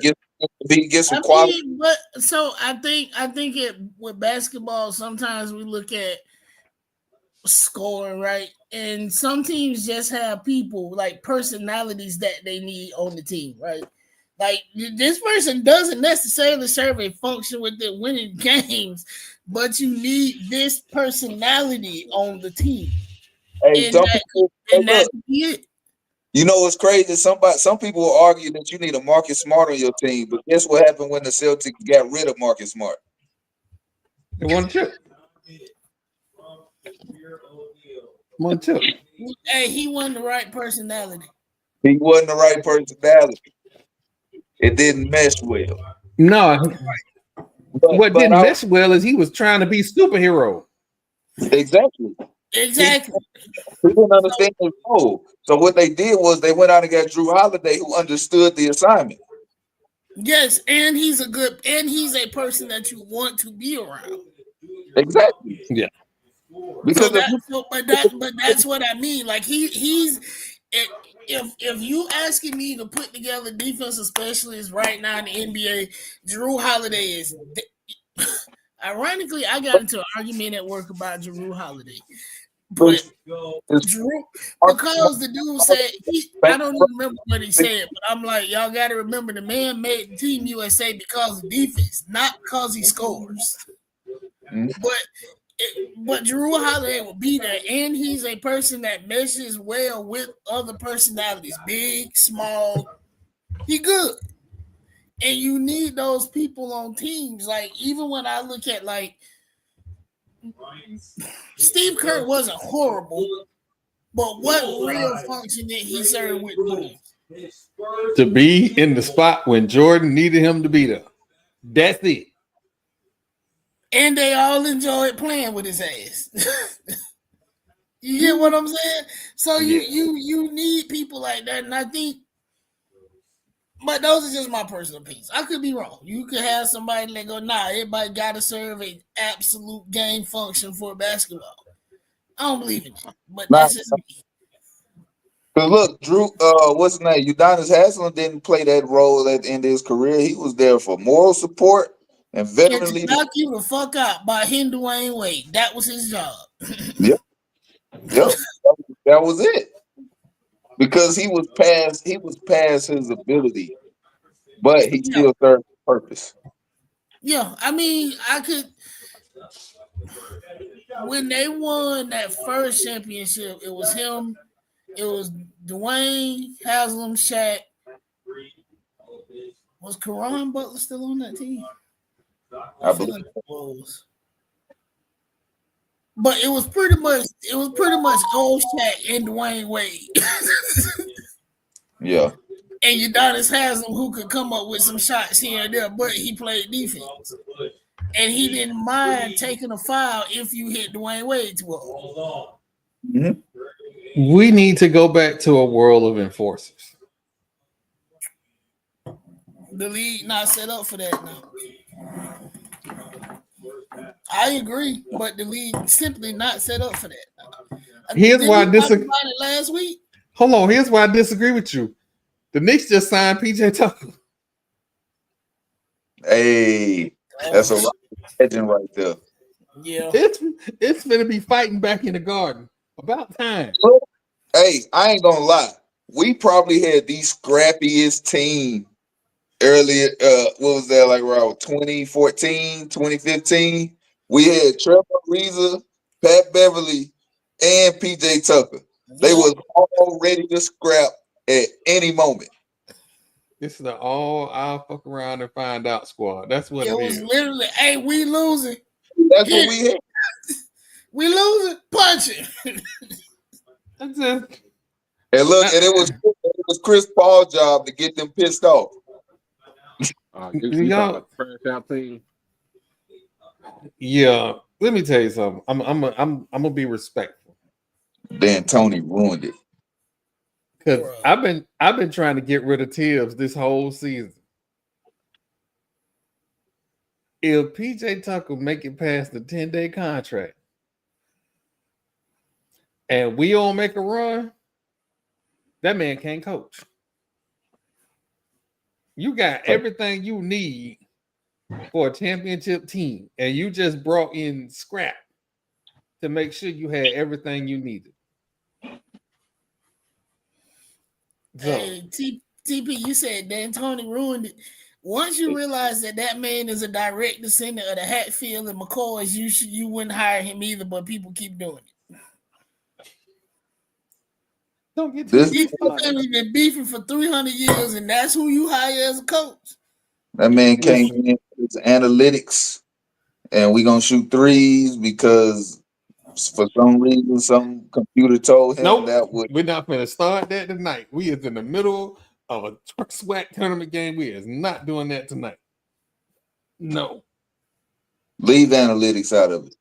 get some quality. But so I think with basketball, sometimes we look at scoring, right? And some teams just have people like personalities that they need on the team, right? Like this person doesn't necessarily serve a function with the winning games, but you need this personality on the team. Hey, and that could be it. You know what's crazy? Some people will argue that you need a Marcus Smart on your team, but guess what happened when the Celtics got rid of Marcus Smart? They won chip. One chip. Hey, he wasn't the right personality. He wasn't the right personality. It didn't mesh well. No. What didn't mesh well is he was trying to be superhero. Exactly. He didn't understand his role. So what they did was they went out and got Drew Holiday, who understood the assignment. Yes, and he's a person that you want to be around. Exactly. Yeah. Because but that's what I mean. Like he's if you asking me to put together defensive specialists right now in the NBA, Drew Holiday is. Ironically, I got into an argument at work about Drew Holiday. But Drew, because the dude said I don't even remember what he said, but I'm like, y'all got to remember the man made Team USA because of defense, not because he scores. But Drew Holiday will be there, and he's a person that meshes well with other personalities, big, small. He good, and you need those people on teams. Like even when I look at like. Steve Kerr wasn't horrible, but what real function did he serve with the Bulls? To be in the spot when Jordan needed him to be there. That's it. And they all enjoyed playing with his ass. You get what I'm saying? So you need people like that, and I think. But those are just my personal opinions. I could be wrong. You could have somebody that go, nah, everybody got to serve an absolute game function for basketball. I don't believe in that, but that's just me. But look, Drew, what's his name? Udonis Haslem didn't play that role at the end of his career. He was there for moral support and veteran leadership. Knock you the fuck out by him, Dwayne Wade. That was his job. Yep. That was it. Because he was past his ability, but he still served his purpose. Yeah, I mean, I could. When they won that first championship, it was him. It was Dwayne, Haslam, Shaq. Was Caron Butler still on that team? I believe like it was. But it was pretty much old Shaq and Dwayne Wade. Yeah. And Udonis Haslem, who could come up with some shots here and there, but he played defense. And he didn't mind taking a foul if you hit Dwayne Wade too hard. Mm-hmm. We need to go back to a world of enforcers. The league not set up for that now. I agree, but the league simply not set up for that. Here's why I disagree. Last week. Hold on. Here's why I disagree with you. The Knicks just signed PJ Tucker. Hey, that's a legend right there. Yeah, it's gonna be fighting back in the Garden. About time. Hey, I ain't gonna lie. We probably had the scrappiest team earlier. What was that, like around 2014, 2015? We had Trevor Ariza, Pat Beverly, and PJ Tucker. They was all ready to scrap at any moment. This is the all I'll fuck around and find out squad. That's what it was is. Literally, hey, we losing. That's what we had. We losing, punch it. That's it. And look, and it was was Chris Paul's job to get them pissed off. You got a trash out team. Yeah, let me tell you something. I'm gonna be respectful. Then Tony ruined it. Because I've been trying to get rid of Tibbs this whole season. If PJ Tucker make it past the 10-day contract and we don't make a run, that man can't coach. You got everything you need for a championship team, and you just brought in scrap to make sure you had everything you needed. So, hey, TP, you said D'Antoni ruined it. Once you realize that man is a direct descendant of the Hatfield and McCoys, you wouldn't hire him either, but people keep doing it. Don't get this family been beefing for 300 years, and that's who you hire as a coach. That man came in with his analytics, and we gonna shoot threes because for some reason some computer told him that would. We're not gonna start that tonight. We is in the middle of a SWAC tournament game. We is not doing that tonight. No. Leave analytics out of it.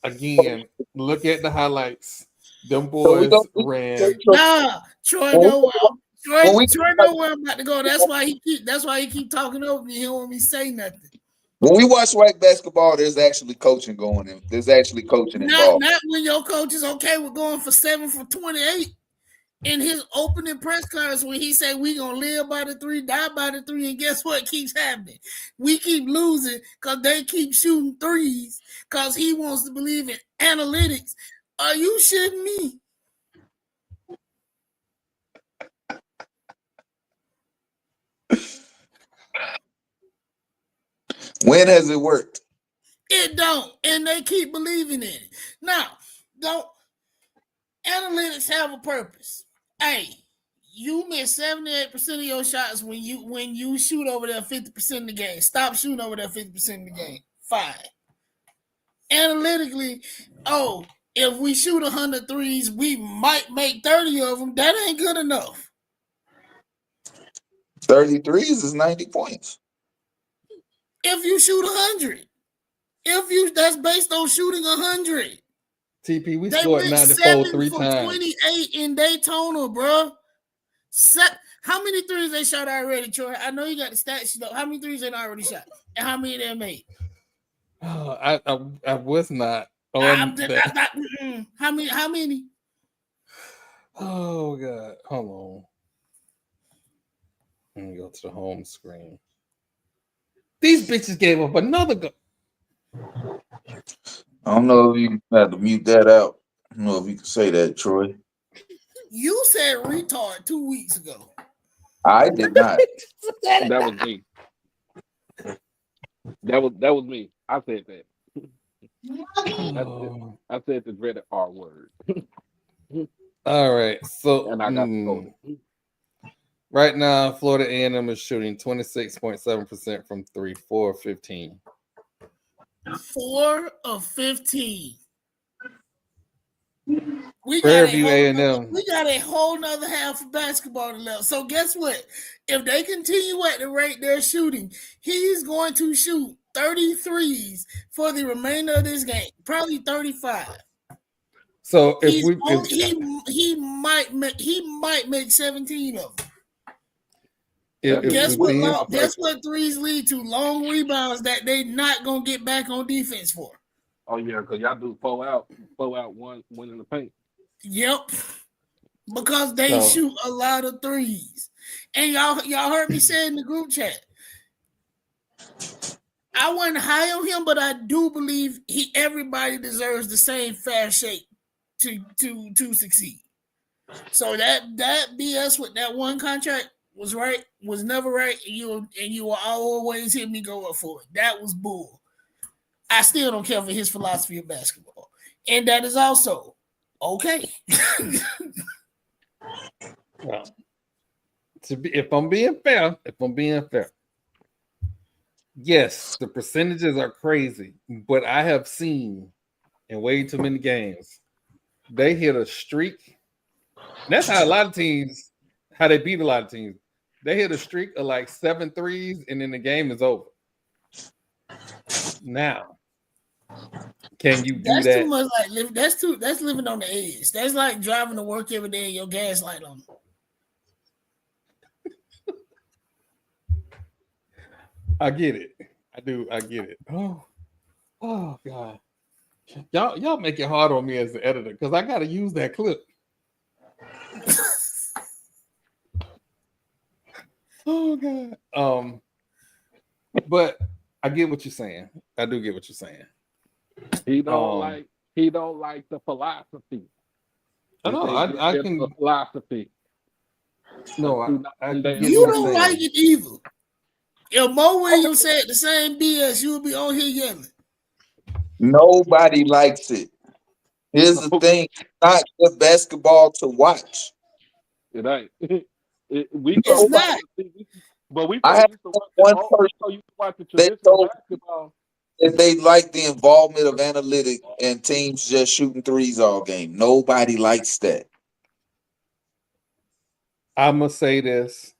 Again, look at the highlights. Them boys ran. Nah, Troy know where I'm about to go. That's why he keep talking over me. He don't want me to say nothing. When we watch SWAC basketball, there's actually coaching going in. There's actually coaching involved. Not when your coach is okay with going for 7 for 28. In his opening press conference, when he said we gonna live by the 3, die by the 3, and guess what keeps happening? We keep losing because they keep shooting threes because he wants to believe in analytics. Are you shitting me? When has it worked? It don't, and they keep believing in it. Now, don't analytics have a purpose? Hey, you miss 78% of your shots when you shoot over there 50% of the game. Stop shooting over there 50% of the game. Fine. Analytically, if we shoot 100 threes, we might make 30 of them. That ain't good enough. 30 threes is 90 points. If you shoot 100, that's based on shooting 100. TP, we scored 94 3 times. 28 in Daytona, bro. How many threes they shot already, Troy? I know you got the stats sheet up. How many threes they already shot? And how many they made? I was not on that. How many? Oh, God. Hold on. Let me go to the home screen. These bitches gave up another go. I don't know if you have to mute that out. I don't know if you can say that, Troy. You said retard 2 weeks ago. I did not. That was me. That was me. I said that. I said the dreaded R word. All right. So and I got scolded. Right now, Florida A&M is shooting 26.7% from 3, 4 of 15. 4 of 15. We got a whole nother half of basketball to left. So guess what? If they continue at the rate they're shooting, he's going to shoot 33s for the remainder of this game, probably 35. So if he might make 17 of them. Guess what threes lead to? Long rebounds that they not gonna get back on defense for. Oh yeah, because y'all do 4 out, one in the paint. Yep, because they shoot a lot of threes, and y'all heard me say in the group chat. I wasn't high on him, but I do believe everybody deserves the same fair shake to succeed. So that BS with that one contract was never right, and you will always hear me go up for it. That was bull. I still don't care for his philosophy of basketball, and that is also okay. Well, if I'm being fair, yes, the percentages are crazy, but I have seen in way too many games they hit a streak That's how a lot of teams, how they beat a lot of teams. They hit a streak of like 7 threes, and then the game is over. Now, can you do that's that? Too much like that's living on the edge. That's like driving to work every day and your gas light on. I get it. I do. I get it. Oh God. Y'all make it hard on me as the editor because I gotta use that clip. Oh God. But I get what you're saying. I do get what you're saying. He don't like the philosophy. No, I can the philosophy. No, I get you don't like it either. If Mo Williams said the same BS, you would be on here yelling. Nobody likes it. Here's the thing: it's not just basketball to watch. It ain't. It's not. But I have one person that told basketball. That they like the involvement of analytics and teams just shooting threes all game. Nobody likes that. I'm gonna say this.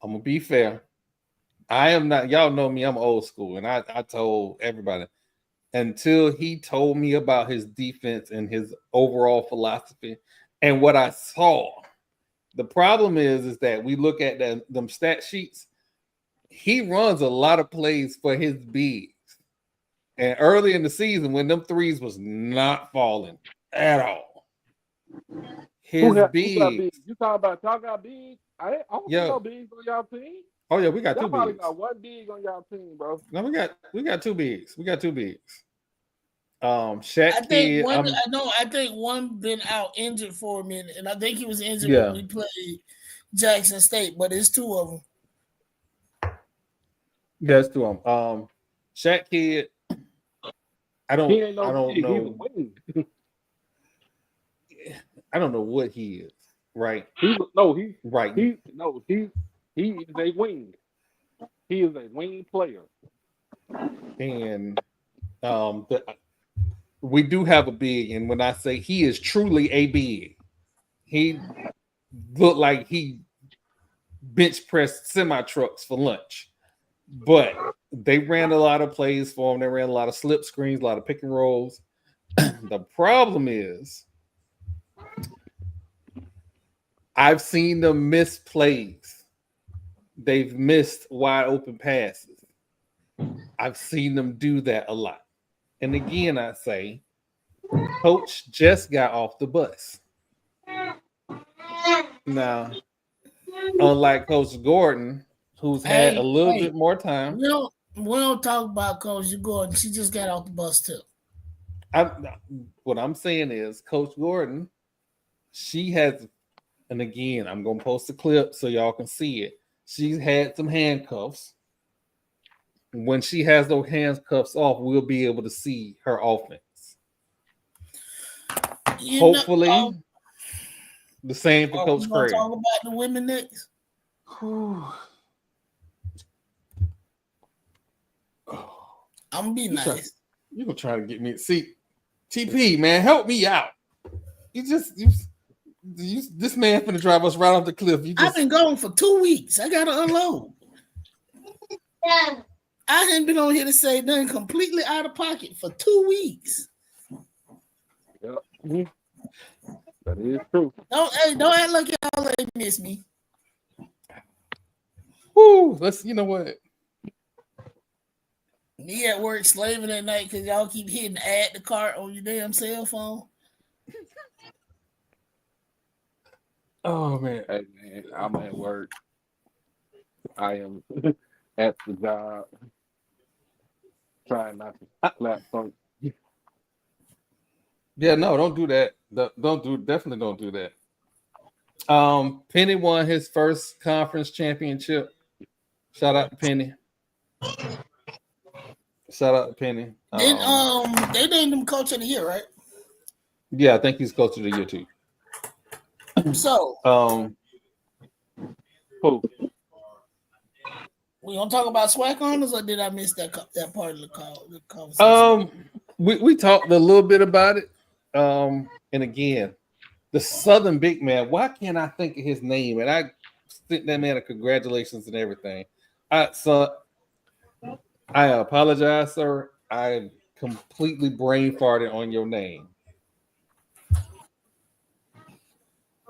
I'm gonna be fair. I am not. Y'all know me. I'm old school, and I told everybody until he told me about his defense and his overall philosophy and what I saw. The problem is that we look at them stat sheets. He runs a lot of plays for his bigs. And early in the season, when them threes was not falling at all, his bigs. You talking about y'all got bigs? I don't know bigs on y'all team. Oh yeah, we got two probably bigs. Got one big on y'all team, bro. No, we got two bigs. We got two bigs. Shaq I think one been out injured for a minute, and I think he was injured when we played Jackson State, but it's two of them. Yeah, it's two of them. Shaq Kid. I don't know. I don't know what he is. Right. He is a wing. He is a wing player. And we do have a big, and when I say he is truly a big, he looked like he bench pressed semi trucks for lunch. But they ran a lot of plays for him. They ran a lot of slip screens, a lot of pick and rolls. The problem is I've seen them miss plays. They've missed wide open passes. I've seen them do that a lot. And again, I say, Coach just got off the bus. Now, unlike Coach Gordon, who's had a little bit more time. We don't talk about Coach Gordon. She just got off the bus too. What I'm saying is, Coach Gordon, she has, and again, I'm going to post a clip so y'all can see it. She's had some handcuffs. When she has those handcuffs off, we'll be able to see her offense. Hopefully, the same for Coach Craig. Talk about the women next. I'm gonna be nice. You're gonna try to get me. See, TP, man, help me out. This man finna drive us right off the cliff. I've been gone for 2 weeks. I gotta unload. I hadn't been on here to say nothing completely out of pocket for 2 weeks. Yep. That is true. Don't act like y'all ain't miss me. Woo, you know what? Me at work slaving at night because y'all keep hitting add the cart on your damn cell phone. Oh man. Hey man, I'm at work. I am at the job. Trying not to slap folks. Yeah, no, don't do that. Definitely don't do that. Penny won his first conference championship. Shout out to Penny. Shout out to Penny. They named him coach of the year, right? Yeah, I think he's coach of the year too. So, who? We gonna talk about SWAC honors, or did I miss that part of the conversation? We talked a little bit about it. And again, the Southern big man. Why can't I think of his name? And I sent that man a congratulations and everything. I apologize, sir. I completely brain farted on your name.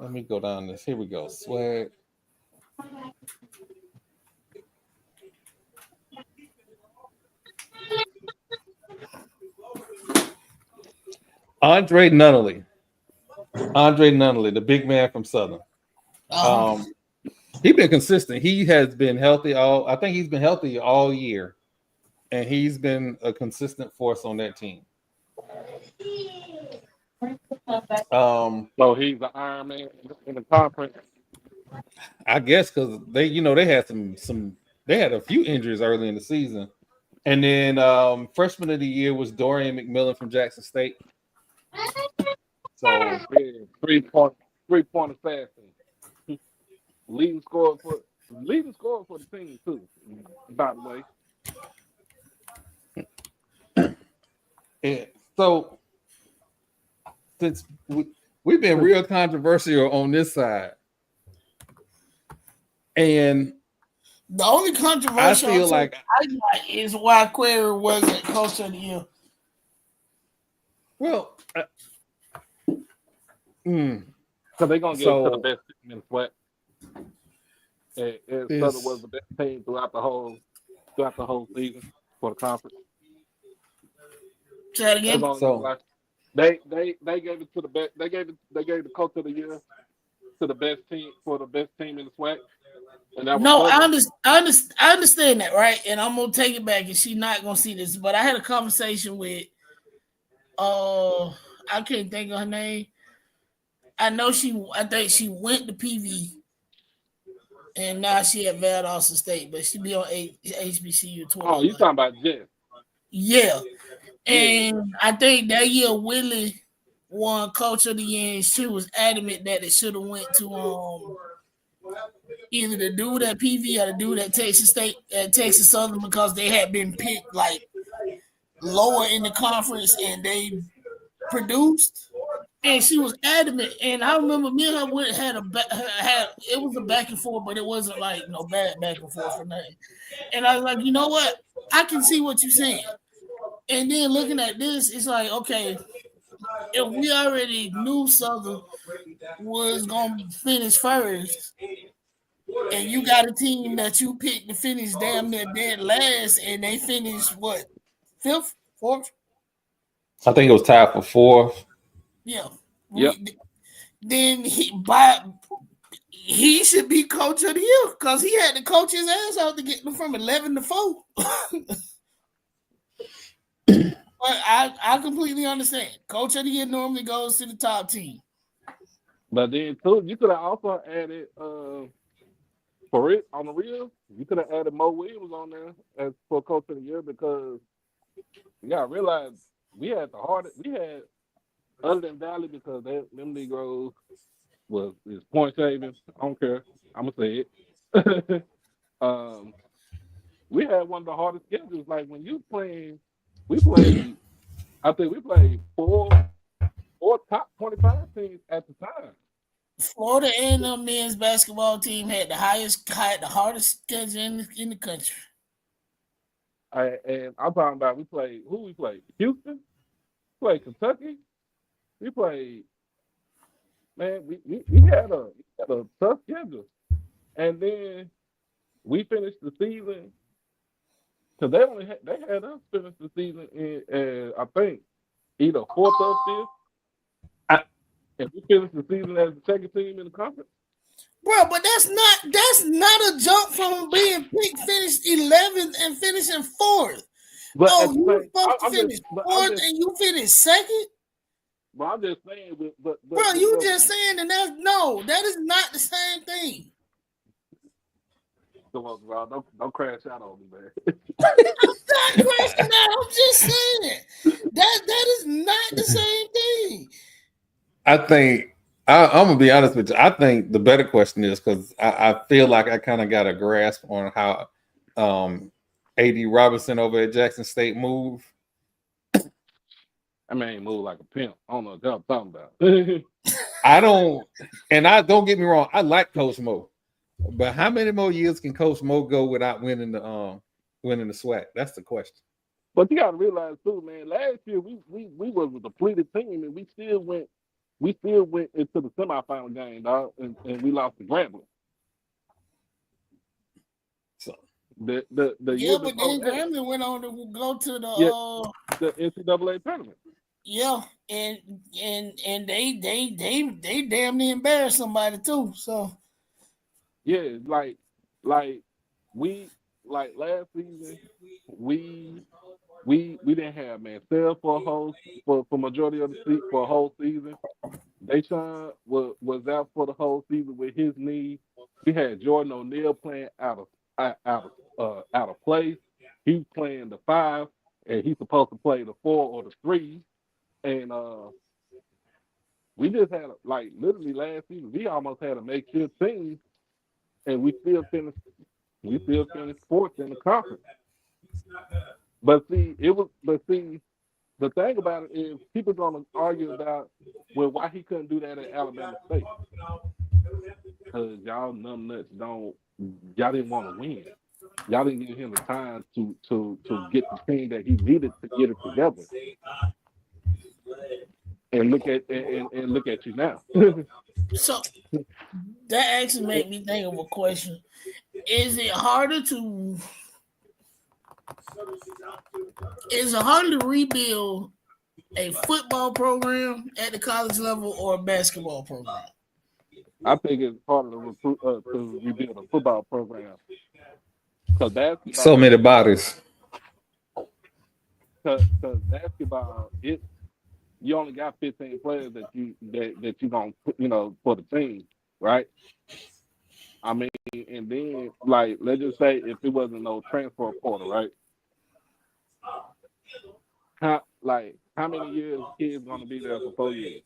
Let me go down this. Here we go. SWAC. Andre Nunnally, the big man from Southern. He's been consistent. He has been healthy I think he's been healthy all year, and he's been a consistent force on that team. So he's the Iron Man in the conference. I guess because they had they had a few injuries early in the season, and then freshman of the year was Dorian McMillan from Jackson State. So yeah, 3-point assassin, leading scorer for the team too. By the way, and so since we've been real controversial on this side, and the only controversial I feel like is why Query wasn't Coach of the Year. Well, because they're gonna get to the best team in SWAC. And Southern was the best team throughout the whole season for the conference. Say that again. So they gave it to the best. They gave the Coach of the Year to the best team in the SWAC. No, I understand that, right? And I'm gonna take it back, and she's not gonna see this. But I had a conversation with I can't think of her name. I think she went to PV, and now she at Valdosta State, but she be on HBCU tour. Oh, you talking about Jess? Yeah, and I think that year Willie won Coach of the Year, and she was adamant that it should have went to either the dude at PV or the dude at Texas State, at Texas Southern, because they had been picked like lower in the conference and they produced. And she was adamant, and I remember me and her had it was a back and forth, but it wasn't like no bad back and forth or nothing. And I was like, you know what? I can see what you're saying. And then looking at this, it's like, okay, if we already knew Southern was gonna finish first, and you got a team that you picked to finish damn near dead last, and they finished what, 5th, 4th? I think it was tied for 4th. Yeah. Yep. Then he should be Coach of the Year because he had to coach his ass out to get them from 11 to 4. But I completely understand. Coach of the Year normally goes to the top team. But then too, you could have also added for it on the real, you could have added Mo Williams on there as for Coach of the Year, because you gotta realize we had other than Valley, because them Negroes is point saving. I don't care. I'm gonna say it. We had one of the hardest schedules. Like when you playing, I think we played four top 25 teams at the time. Florida A&M men's basketball team had the hardest schedule in the country. And I'm talking about we played Houston, we played Kentucky, we played, man, we had a tough schedule. And then we finished the season, because they had us finish the season in I think either 4th or 5th. And we finished the season as the second team in the conference. Bro, but that's not a jump from being picked, finished 11th and finishing 4th. But you were supposed to finish 4th and you finished 2nd? Well, I'm just saying, but bro, you just saying that that is not the same thing. Come on, bro, don't crash out on me, man. I'm not crashing out. I'm just saying that is not the same thing. I think I'm gonna be honest with you. I think the better question is, because I feel like I kind of got a grasp on how A.D. Robinson over at Jackson State moved. I mean, he moved like a pimp. I don't know what y'all talking about. I don't get me wrong, I like Coach Mo, but how many more years can Coach Mo go without winning the SWAC? That's the question. But you gotta realize too, man, last year we was a depleted team and we still went into the semifinal game, dog, and we lost to Grambling. So the yeah, year but then Grambling went on to go to the NCAA tournament. Yeah, and they damn near embarrassed somebody too. So yeah, like we last season we didn't have Mansell for majority of the season for a whole season. Daytona was out for the whole season with his knee. We had Jordan O'Neal playing out of place. He's playing the 5, and he's supposed to play the 4 or the 3. And we just had literally last season we almost had a makeshift team, and we still finished 4th in the conference. But see, the thing about it is people gonna argue about why he couldn't do that at Alabama State. Because y'all numbnuts y'all didn't want to win. Y'all didn't give him the time to get the team that he needed to get it together. And look at you now. So that actually made me think of a question. Is it harder to rebuild a football program at the college level or a basketball program? I think it's harder to rebuild a football program because so many bodies. Because basketball, you only got 15 players that you gonna put, for the team, right? I mean, and then let's just say if it wasn't no transfer portal, right? How many years kids gonna be there for 4 years?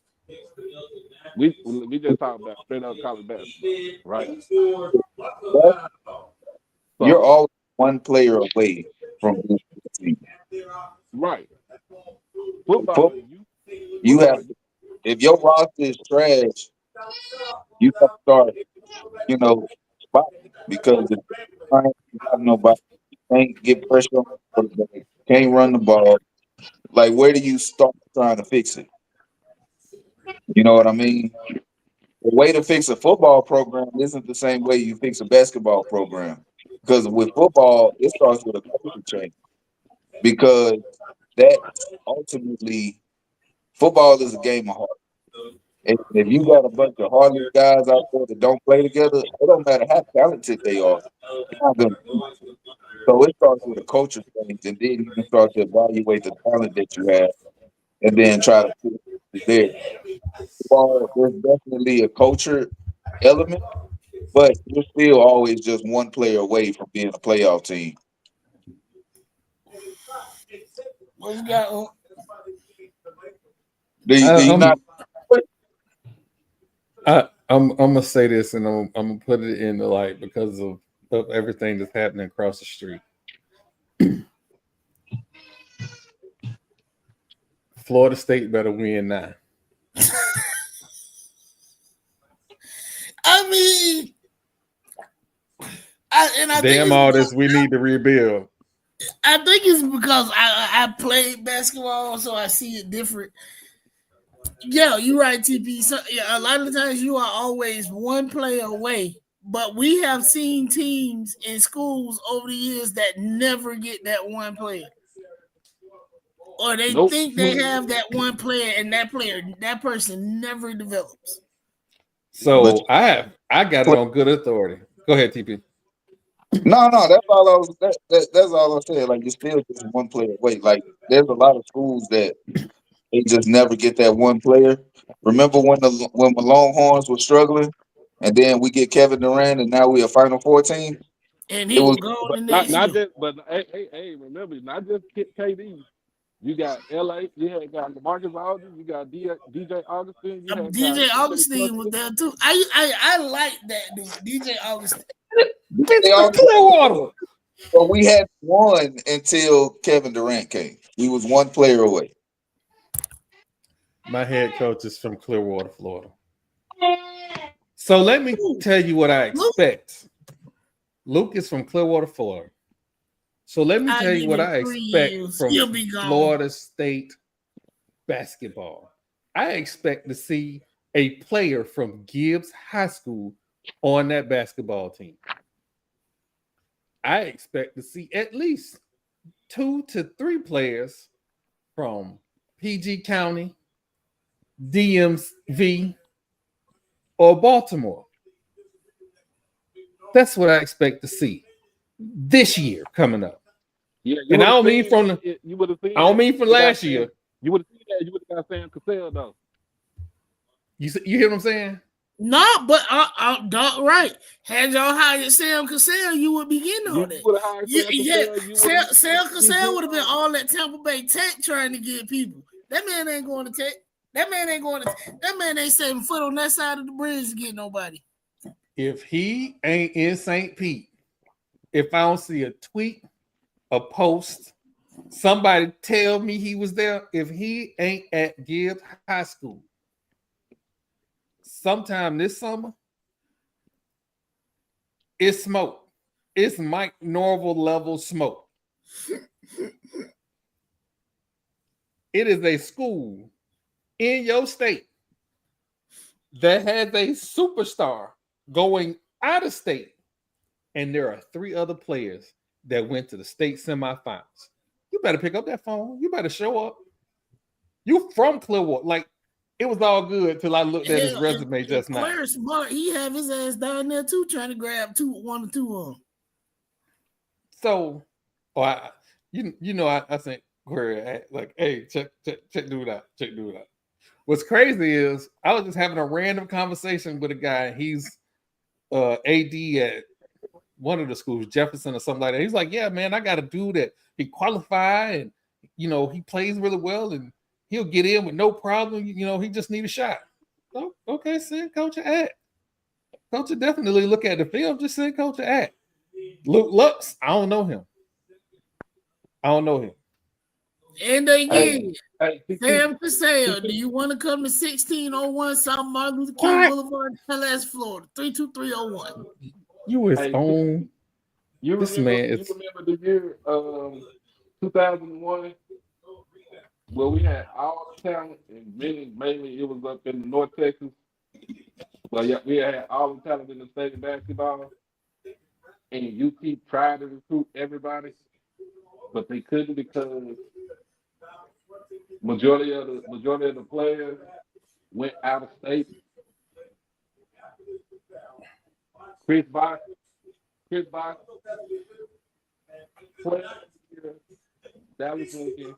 We just talking about straight up college basketball, right? You're always one player away from being the team. Right. Football, you have, if your roster is trash, you have to start, because if you have nobody, you can't get pressure on the quarterback, can't run the ball. Like, where do you start trying to fix it? You know what I mean? The way to fix a football program isn't the same way you fix a basketball program. Because with football, it starts with a culture change. Because that ultimately, football is a game of heart. If you got a bunch of heartless guys out there that don't play together, it don't matter how talented they are. They're not gonna do it. So it starts with a culture change, and then you can start to evaluate the talent that you have, and then try to put it there. Football, there's definitely a culture element, but you're still always just one player away from being a playoff team. What you got? I'm gonna say this, and I'm gonna put it in the light because of everything that's happening across the street. Florida State better win now. I mean, damn all this we need to rebuild. I think it's because I played basketball, so I see it different. Yeah, you're right, TP. So, yeah, a lot of times you are always one player away, but we have seen teams in schools over the years that never get that one player. Or they think they have that one player, and that person never develops. So I got it on good authority. Go ahead, TP. No, that's all I was. That's all I said. Like, you're still just one player away. Like, there's a lot of schools that they just never get that one player. Remember when the Longhorns were struggling, and then we get Kevin Durant, and now we're a Final Four team. And he was going not just, but hey, remember, not just KD. You got LA. You got LaMarcus Aldridge. You got DJ Augustin. DJ Augustin was there too. I like that dude, DJ Augustin. Clearwater. So we had one until Kevin Durant came. He was one player away. My head coach is from Clearwater, Florida. So let me tell you what I expect. Luke is from Clearwater, Florida. So let me tell you what I expect from Florida State basketball. I expect to see a player from Gibbs High School on that basketball team. I expect to see at least 2 to 3 players from PG County, DMV, or Baltimore. That's what I expect to see this year coming up. Yeah, and I don't mean from the. You would have seen. I don't mean from last year. You would have seen that. You would have got Sam Cassell though. You hear what I'm saying? No, but right. Had y'all hired Sam Cassell, you would be getting on it. Sam Cassell would have been all that Tampa Bay Tech trying to get people. That man ain't going to Tech. That man ain't setting foot on that side of the bridge to get nobody. If he ain't in St. Pete, if I don't see a tweet, a post, somebody tell me he was there, if he ain't at Gibbs High School sometime this summer, it's smoke. It's Mike Norville level smoke. It is a school in your state that has a superstar going out of state, and there are 3 other players that went to the state semifinals. You better pick up that phone. You better show up. You from Clearwater. Like, it was all good till I looked at his resume just now. Claire Smart, he have his ass down there too, trying to grab 1 or 2 of them. So, I think Query, like, hey, check dude out. Check dude out. What's crazy is I was just having a random conversation with a guy. He's AD at one of the schools, Jefferson or something like that. He's like, yeah, man, I got a dude that he qualified and, he plays really well and he'll get in with no problem. He just need a shot. Oh, okay, send Coach an ad. Coach will definitely look at the film. Just send Coach an ad. Luke Lux, I don't know him. And again, Sam Cassell, do you want to come to 1601 South Martin Luther King Boulevard, Dallas, Florida, 32301? You is on. You remember the year 2001 where we had all the talent, and mainly it was up in North Texas. Well, yeah, we had all the talent in the state of basketball, and UT tried to recruit everybody, but they couldn't because majority of the players went out of state. Chris Bosh, Dallas Lincoln.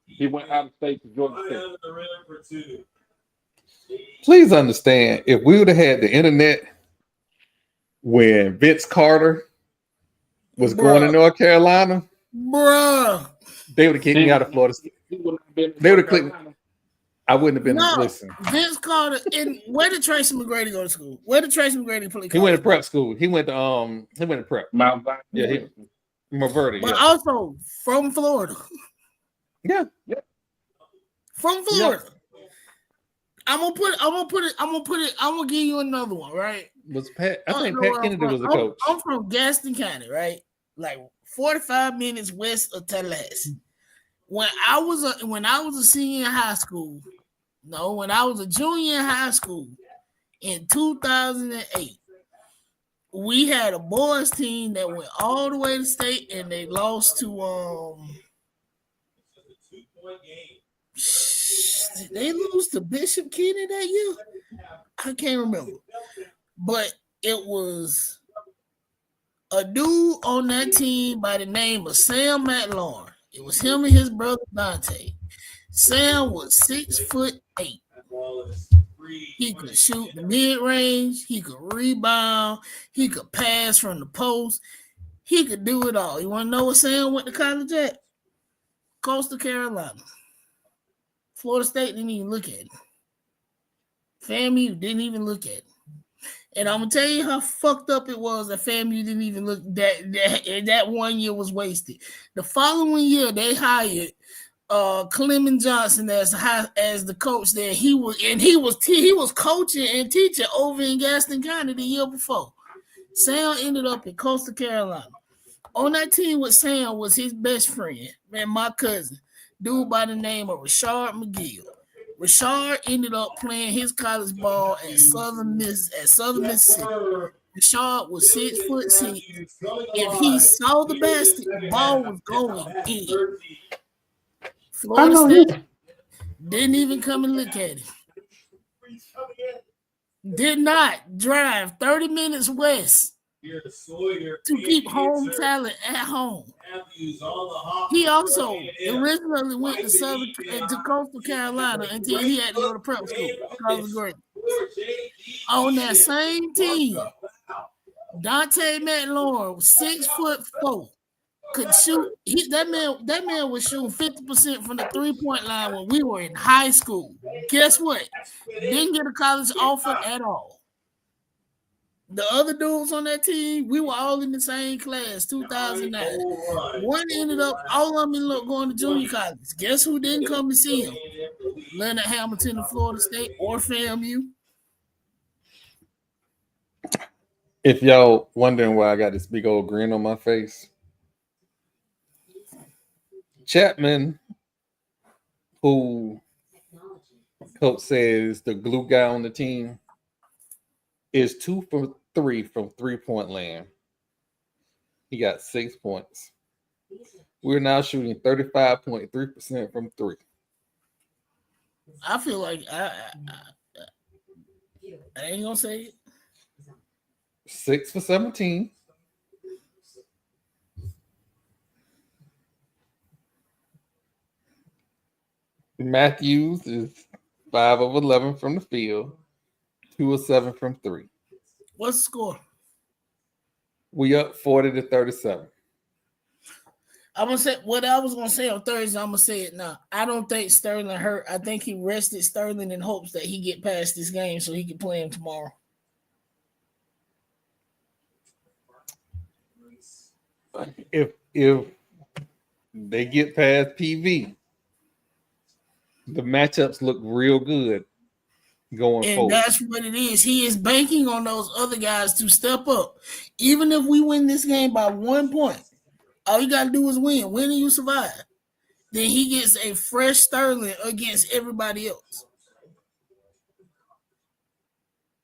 He went out of state to Georgia State. Please understand, if we would have had the internet when Vince Carter was going to North Carolina, they would have kicked me out of Florida State. They would have clicked. I wouldn't have been listening. Vince Carter, and where did Tracy McGrady go to school? Where did Tracy McGrady play? He went to prep school. He went to prep. Mount Zion. Yeah, Maverdi. But also from Florida. Yeah. From Florida. Yeah. I'm gonna give you another one, right? Pat Kennedy was a coach. I'm from Gaston County, right? Like 45 minutes west of Tallahassee. When I was a senior in high school, when I was a junior in high school in 2008, we had a boys team that went all the way to state and they lost to did they lose to Bishop Kenny that year? I can't remember. But it was a dude on that team by the name of Sam McLaurin. It was him and his brother Dante. Sam was 6'8". He could shoot the mid-range. He could rebound. He could pass from the post. He could do it all. You want to know what Sam went to college at? Coastal Carolina. Florida State didn't even look at it. FAMU didn't even look at it. And I'm gonna tell you how fucked up it was that FAMU didn't even look. That 1 year was wasted. The following year, they hired Clement Johnson as the coach there. He was coaching and teaching over in Gaston County the year before. Sam ended up in Coastal Carolina. On that team with Sam was his best friend, man, my cousin, dude by the name of Rashard McGill. Rashard ended up playing his college ball at Southern Mississippi. Rashard was 6'6". If he saw the basket, the ball was going in. Florida State didn't even come and look at him. Did not drive 30 minutes west to keep home talent at home. He also originally went to Coastal Carolina until he had to go to prep school because of grade. On that same team, Dante McLaurin was 6'4", could shoot. That man was shooting 50% from the 3-point line when we were in high school. Guess what? Didn't get a college offer at all. The other dudes on that team, we were all in the same class, 2009. One ended up, all of them ended up going to junior college. Guess who didn't come to see him? Leonard Hamilton of Florida State or FAMU. If y'all wondering why I got this big old grin on my face, Chapman, who coach says the glue guy on the team, is 2 for 3 from 3-point land. He got 6 points. We're now shooting 35.3% from 3. I feel like I ain't gonna say it. 6 for 17. Matthews is 5 of 11 from the field, 2 of 7 from 3. What's the score? We up 40-37. I'm gonna say what I was gonna say on Thursday. I'm gonna say it now. I don't think Sterling hurt. I think he rested Sterling in hopes that he get past this game so he can play him tomorrow. If they get past PV, the matchups look real good going forward. And that's what it is. He is banking on those other guys to step up. Even if we win this game by 1 point, all you got to do is win. Win and you survive. Then he gets a fresh Sterling against everybody else.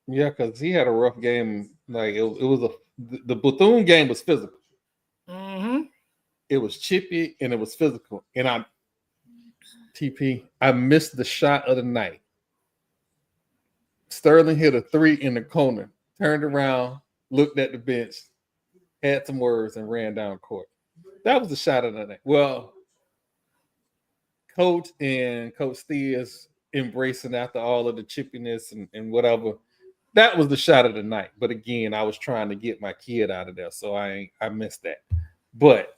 Yeah, because he had a rough game. Like the Bethune game was physical. Mm-hmm. It was chippy and it was physical. And I missed the shot of the night. Sterling hit a 3 in the corner, turned around, looked at the bench, had some words, and ran down court. That was the shot of the night. Well, Coach Steers embracing after all of the chippiness and whatever. That was the shot of the night. But again, I was trying to get my kid out of there, so I missed that. But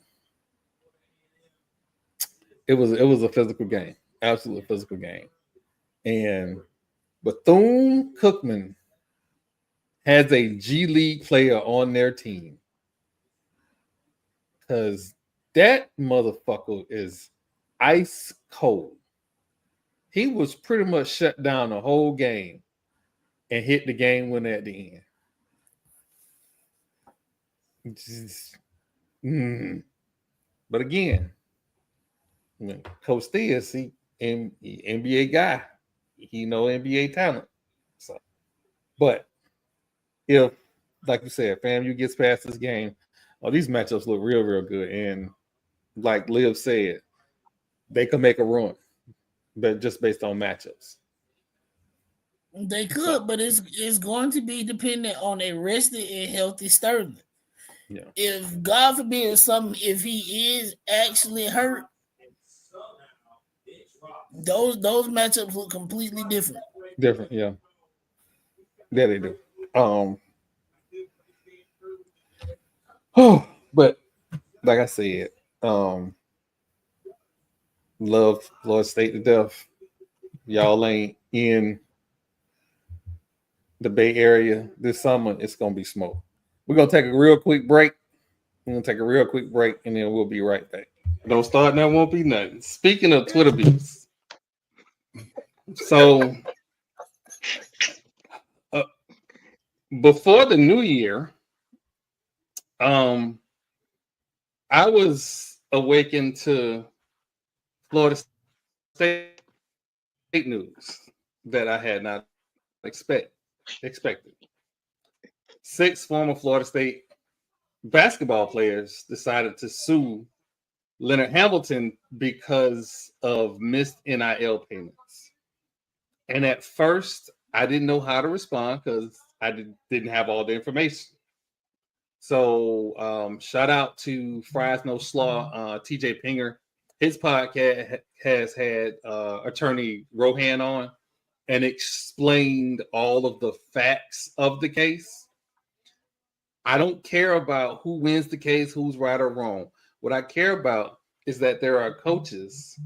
it was a physical game, absolutely physical game. And Bethune-Cookman has a G League player on their team because that motherfucker is ice cold. He was pretty much shut down the whole game and hit the game winner at the end. But again, Coach Steers, he NBA guy. He know NBA talent. So, but if, like you said, FAMU gets past this game, these matchups look real, real good. And like Liv said, they could make a run, but just based on matchups. They could, but it's going to be dependent on a rested and healthy Sterling. Yeah. If God forbid if he is actually hurt, those matchups look completely different. Different, yeah. Yeah, they do. But like I said, love Florida State to death. Y'all ain't in the Bay Area this summer. It's gonna be smoke. We're gonna take a real quick break. And then we'll be right back. Don't start, that won't be nothing. Speaking of Twitter beefs, so before the new year, I was awakened to Florida State news that I had not expected. 6 former Florida State basketball players decided to sue Leonard Hamilton because of missed NIL payments. And at first, I didn't know how to respond because I didn't have all the information. So shout out to Fries No Slaw, TJ Pinger. His podcast has had attorney Rohan on and explained all of the facts of the case. I don't care about who wins the case, who's right or wrong. What I care about is that there are coaches,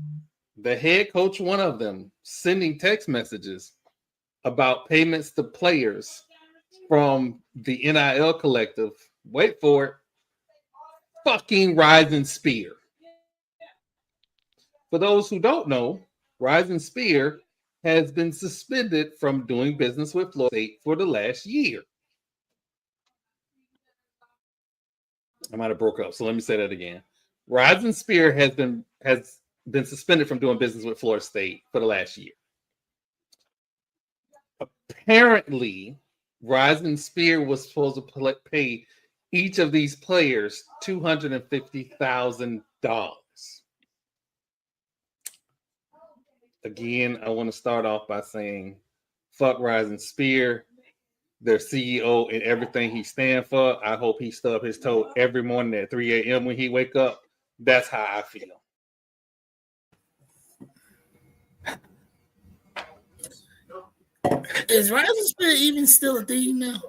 the head coach, one of them, sending text messages about payments to players from the NIL collective. Wait for it. Fucking Rising Spear. For those who don't know, Rising Spear has been suspended from doing business with Florida State for the last year. I might have broke up, so let me say that again. Rising Spear has been suspended from doing business with Florida State for the last year. Apparently, Rising Spear was supposed to pay each of these players $250,000. Again, I want to start off by saying, fuck Rising Spear, their CEO, and everything he stands for. I hope he stub his toe every morning at 3 a.m. when he wake up. That's how I feel. Is Rising Spear even still a thing now?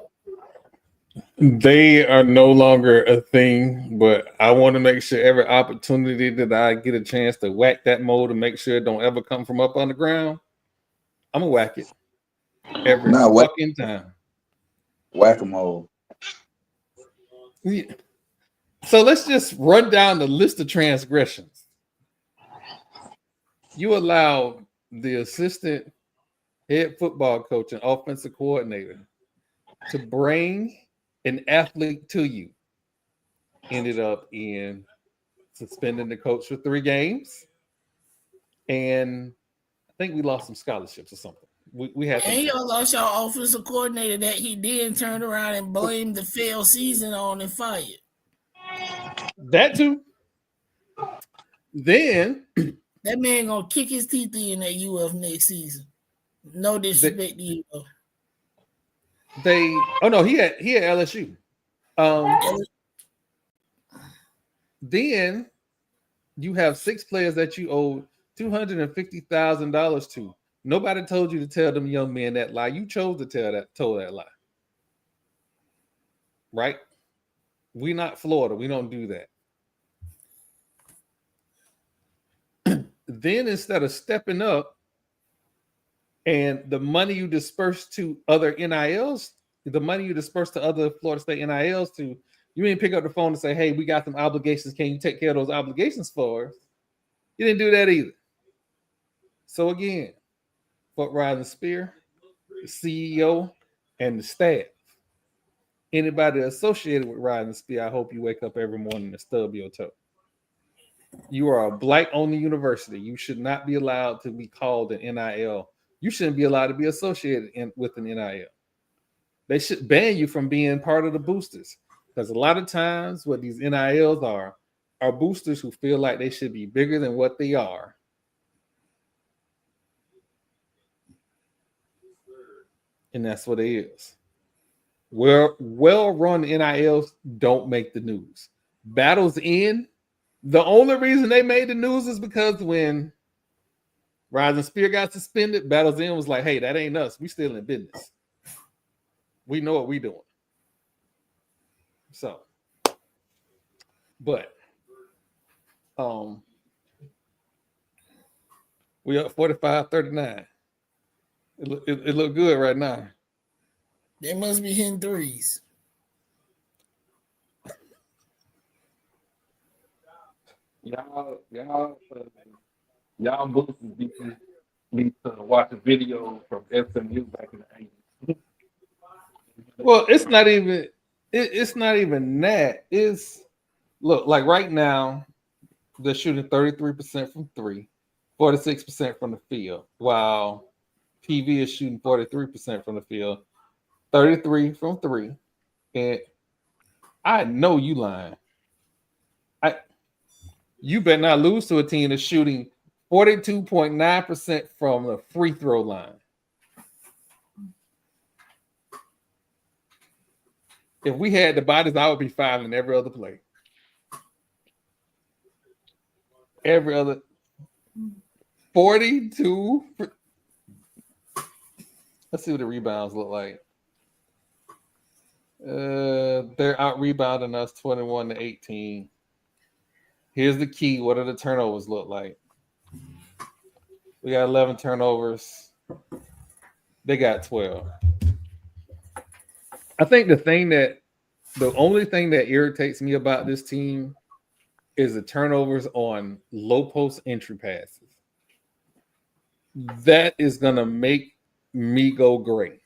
They are no longer a thing, but I want to make sure every opportunity that I get a chance to whack that mold and make sure it don't ever come from up on the ground, I'm gonna whack it every fucking time. Whack-a-mole. Yeah. So let's just run down the list of transgressions. You allow the assistant head football coach and offensive coordinator to bring an athlete to you. Ended up in suspending the coach for 3 games. And I think we lost some scholarships or something. We had and y'all lost y'all offensive coordinator that he did turn around and blame the failed season on and fired. That too. Then that man gonna kick his teeth in at UF next season. No disrespect to you. He had LSU. Then you have 6 players that you owe $250,000 to. Nobody told you to tell them young men that lie. You chose to told that lie. Right? We're not Florida. We don't do that. Then instead of stepping up and the money you disperse to other NILs, the money you disperse to other Florida State NILs to, you didn't pick up the phone and say, hey, we got some obligations. Can you take care of those obligations for us? You didn't do that either. So again, fuck Rising Spear, the CEO, and the staff. Anybody associated with Rising Spear, I hope you wake up every morning and stub your toe. You are a black-only university. You should not be allowed to be called an NIL. You shouldn't be allowed to be associated with an NIL. They should ban you from being part of the boosters. Because a lot of times what these NILs are boosters who feel like they should be bigger than what they are. And that's what it is. Well-run NILs don't make the news. Battles in. The only reason they made the news is because when Rising Spear got suspended, Battles In was like, hey, that ain't us. We still in business. We know what we doing. So, but we up 45-39. It look good right now. They must be hitting threes. y'all boosters need to watch a video from SMU back in the 80s. Well, it's not even. It's not even that. It's look like right now they're shooting 33% from three, 46% from the field, while PV is shooting 43% from the field, 33 from three, and I know you lying. You better not lose to a team that's shooting 42.9% from the free throw line. If we had the bodies, I would be fouling every other play. Every other 42. Let's see what the rebounds look like. They're out rebounding us 21-18. Here's the key. What do the turnovers look like? We got 11 turnovers. They got 12. I think the only thing that irritates me about this team is the turnovers on low post entry passes. That is going to make me go great.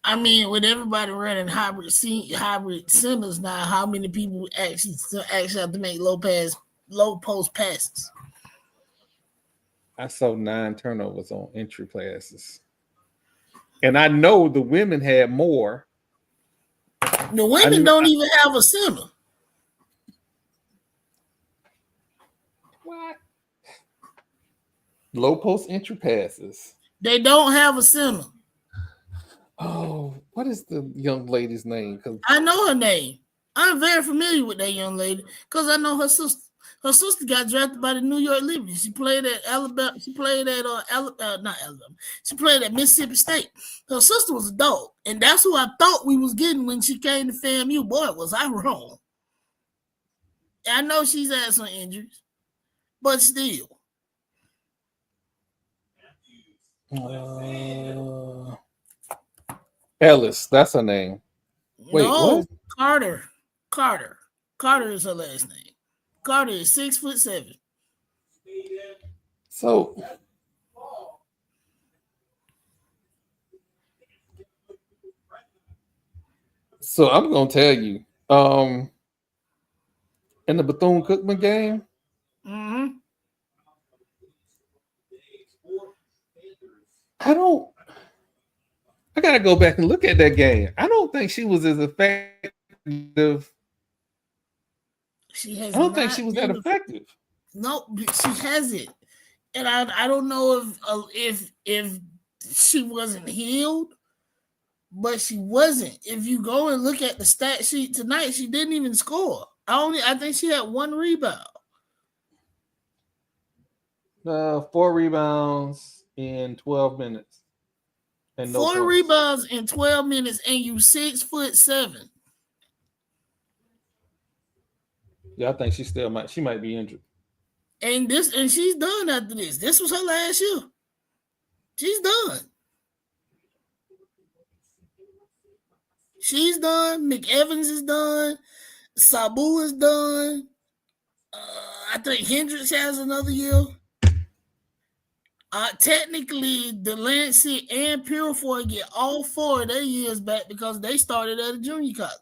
I mean, with everybody running hybrid centers now, how many people actually have to make low post passes? I saw 9 turnovers on entry passes. And I know the women had more. The women don't even have a center. What? Low post entry passes. They don't have a center. Oh, what is the young lady's name? I know her name. I'm very familiar with that young lady because I know her sister. Her sister got drafted by the New York Liberty. She played at Alabama. She played at not Alabama. She played at Mississippi State. Her sister was a dog, and that's who I thought we was getting when she came to FAMU. Boy, was I wrong. I know she's had some injuries, but still. Ellis, that's her name. Wait, no, what? Carter is her last name. Carter is 6'7". So I'm gonna tell you, in the Bethune-Cookman game, I gotta go back and look at that game. I don't think she was as effective. I don't think she was that effective. No, she hasn't, and I don't know if she wasn't healed, but she wasn't. If you go and look at the stat sheet tonight, she didn't even score. I think she had 1 rebound. 4 rebounds in 12 minutes. And 4 rebounds in 12 minutes, and you 6'7". Yeah, I think she might be injured. And she's done after this. This was her last year. She's done. She's done. McEvans is done. Sabu is done. I think Hendricks has another year. Technically, Delancey and Purifoy get all 4 of their years back because they started at a junior college.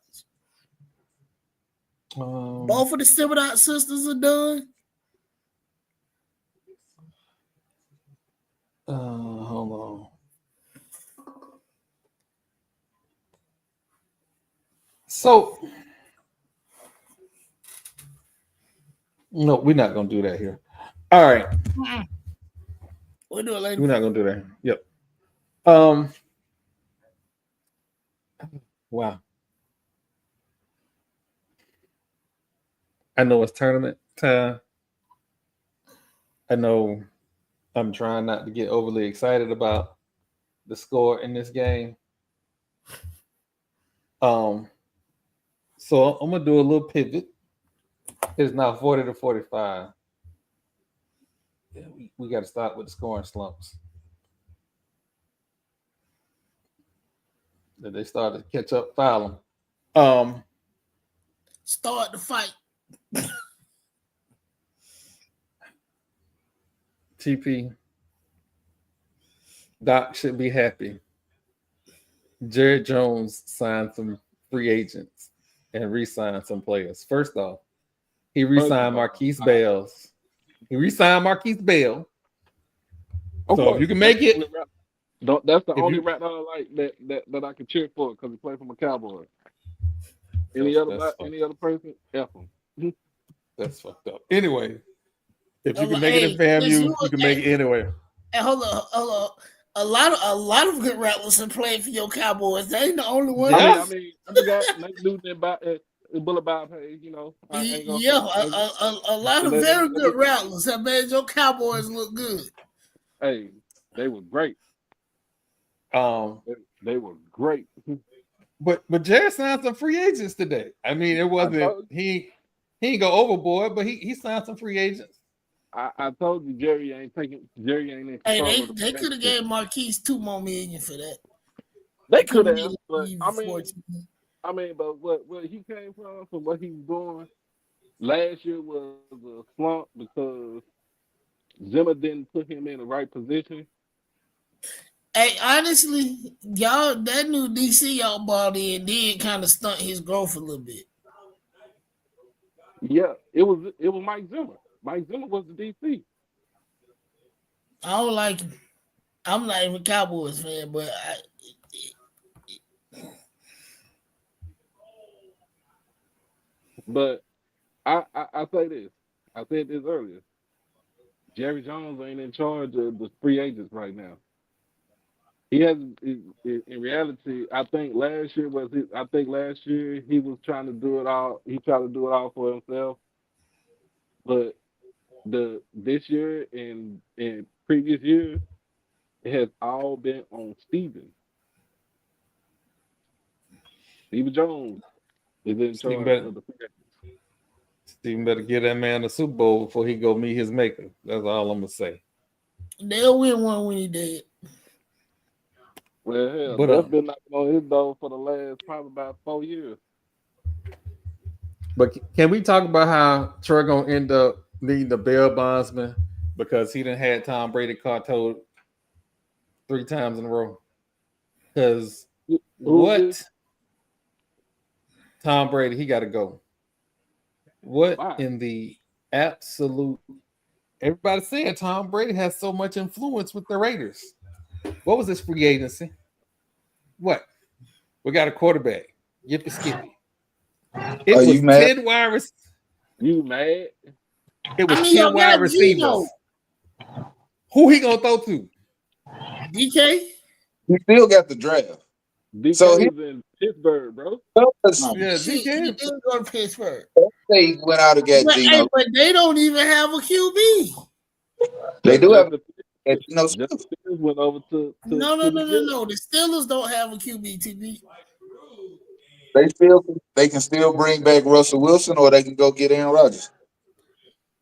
Both of the Thibodeau sisters are done. Hold on. So, no, we're not gonna do that here. All right. We'll do it later. We're not gonna do that. Yep. Wow. I know it's tournament time. I know I'm trying not to get overly excited about the score in this game. So I'm gonna do a little pivot. It's now 40-45. Yeah, we got to start with the scoring slumps. They started to catch up, fouling. Start the fight. TP. Doc should be happy. Jared Jones signed some free agents and re-signed some players. First off, he re-signed Marquise Bales. He re-signed Marquise Bale. So if you can make it, that's the only rat I like that I can cheer for because he played for my Cowboys. Any other person, F him. That's fucked up. Anyway, if you can make it in FAMU, you can make it anywhere. And hold on. A lot of good rattlers have played for your Cowboys. They ain't the only one. I mean, I forgot Nate Newton about Bullet Bob Hayes, you know. A lot of very good rattlers have made your Cowboys look good. Hey, they were great. They were great. But Jared signed some free agents today. I mean, it wasn't he ain't go overboard, but he signed some free agents. I told you Jerry ain't in control. Hey, they could have gave Marquise $2 more million for that. They could have, but I mean, but what he came from what he was doing last year was a slump because Zimmer didn't put him in the right position. Hey, honestly, y'all, that new DC y'all bought in did kind of stunt his growth a little bit. Yeah, it was Mike Zimmer. Mike Zimmer was the DC. I don't like him. I'm not even a Cowboys fan, but I say this. I said this earlier. Jerry Jones ain't in charge of the free agents right now. He has, in reality, I think last year he was trying to do it all. He tried to do it all for himself. But this year and previous years, it has all been on Steven. Steven Jones is in charge of the free agents. Steven better get that man a Super Bowl before he go meet his maker. That's all I'm gonna say. They'll win one when he dead. Well, hell, that's been knocking on his door for the last probably about 4 years. But can we talk about how Troy gonna end up needing the bail bondsman because he done had Tom Brady caught told 3 times in a row? Because what? Tom Brady, he got to go. What in the absolute? Everybody said Tom Brady has so much influence with the Raiders. What was this free agency? What? We got a quarterback. Yippee skippy. It was 10 wide receivers. You mad? It was 10 wide receivers. Who he gonna throw to? DK? He still got the draft. DK is in Pittsburgh, bro. DK didn't go to Pittsburgh. They went out and got Geno. Hey, but they don't even have a QB. They do have Geno Smith. Went over to No. The Steelers don't have a QB, TB. They can still bring back Russell Wilson, or they can go get Aaron Rodgers.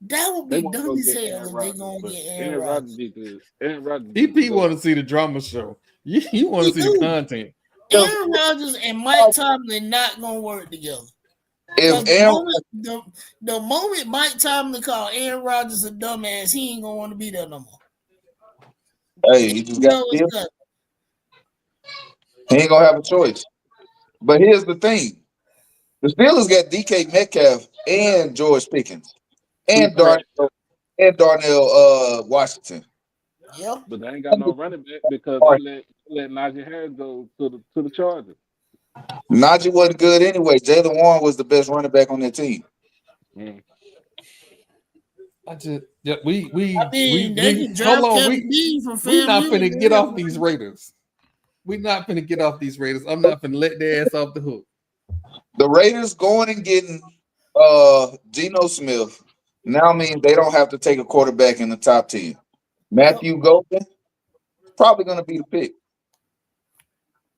That would be dumb as hell if they gonna get Aaron Rodgers. DP want to see the drama show. You want to see the content. Aaron Rodgers and Mike Tomlin not gonna work together. If the moment Mike Tomlin called Aaron Rodgers a dumbass, he ain't gonna want to be there no more. Hey, he just got he ain't gonna have a choice. But here's the thing: the Steelers got DK Metcalf and George Pickens and Darnell Washington. Yeah, but they ain't got no running back because they let Najee Harris go to the Chargers. Najee wasn't good anyway. Jaylen Warren was the best running back on their team. Mm. We hold on. We're not finna get off these Raiders. We're not finna get off these Raiders. I'm not finna let their ass off the hook. The Raiders going and getting Geno Smith now means they don't have to take a quarterback in the top 10. Matthew Golden probably going to be the pick.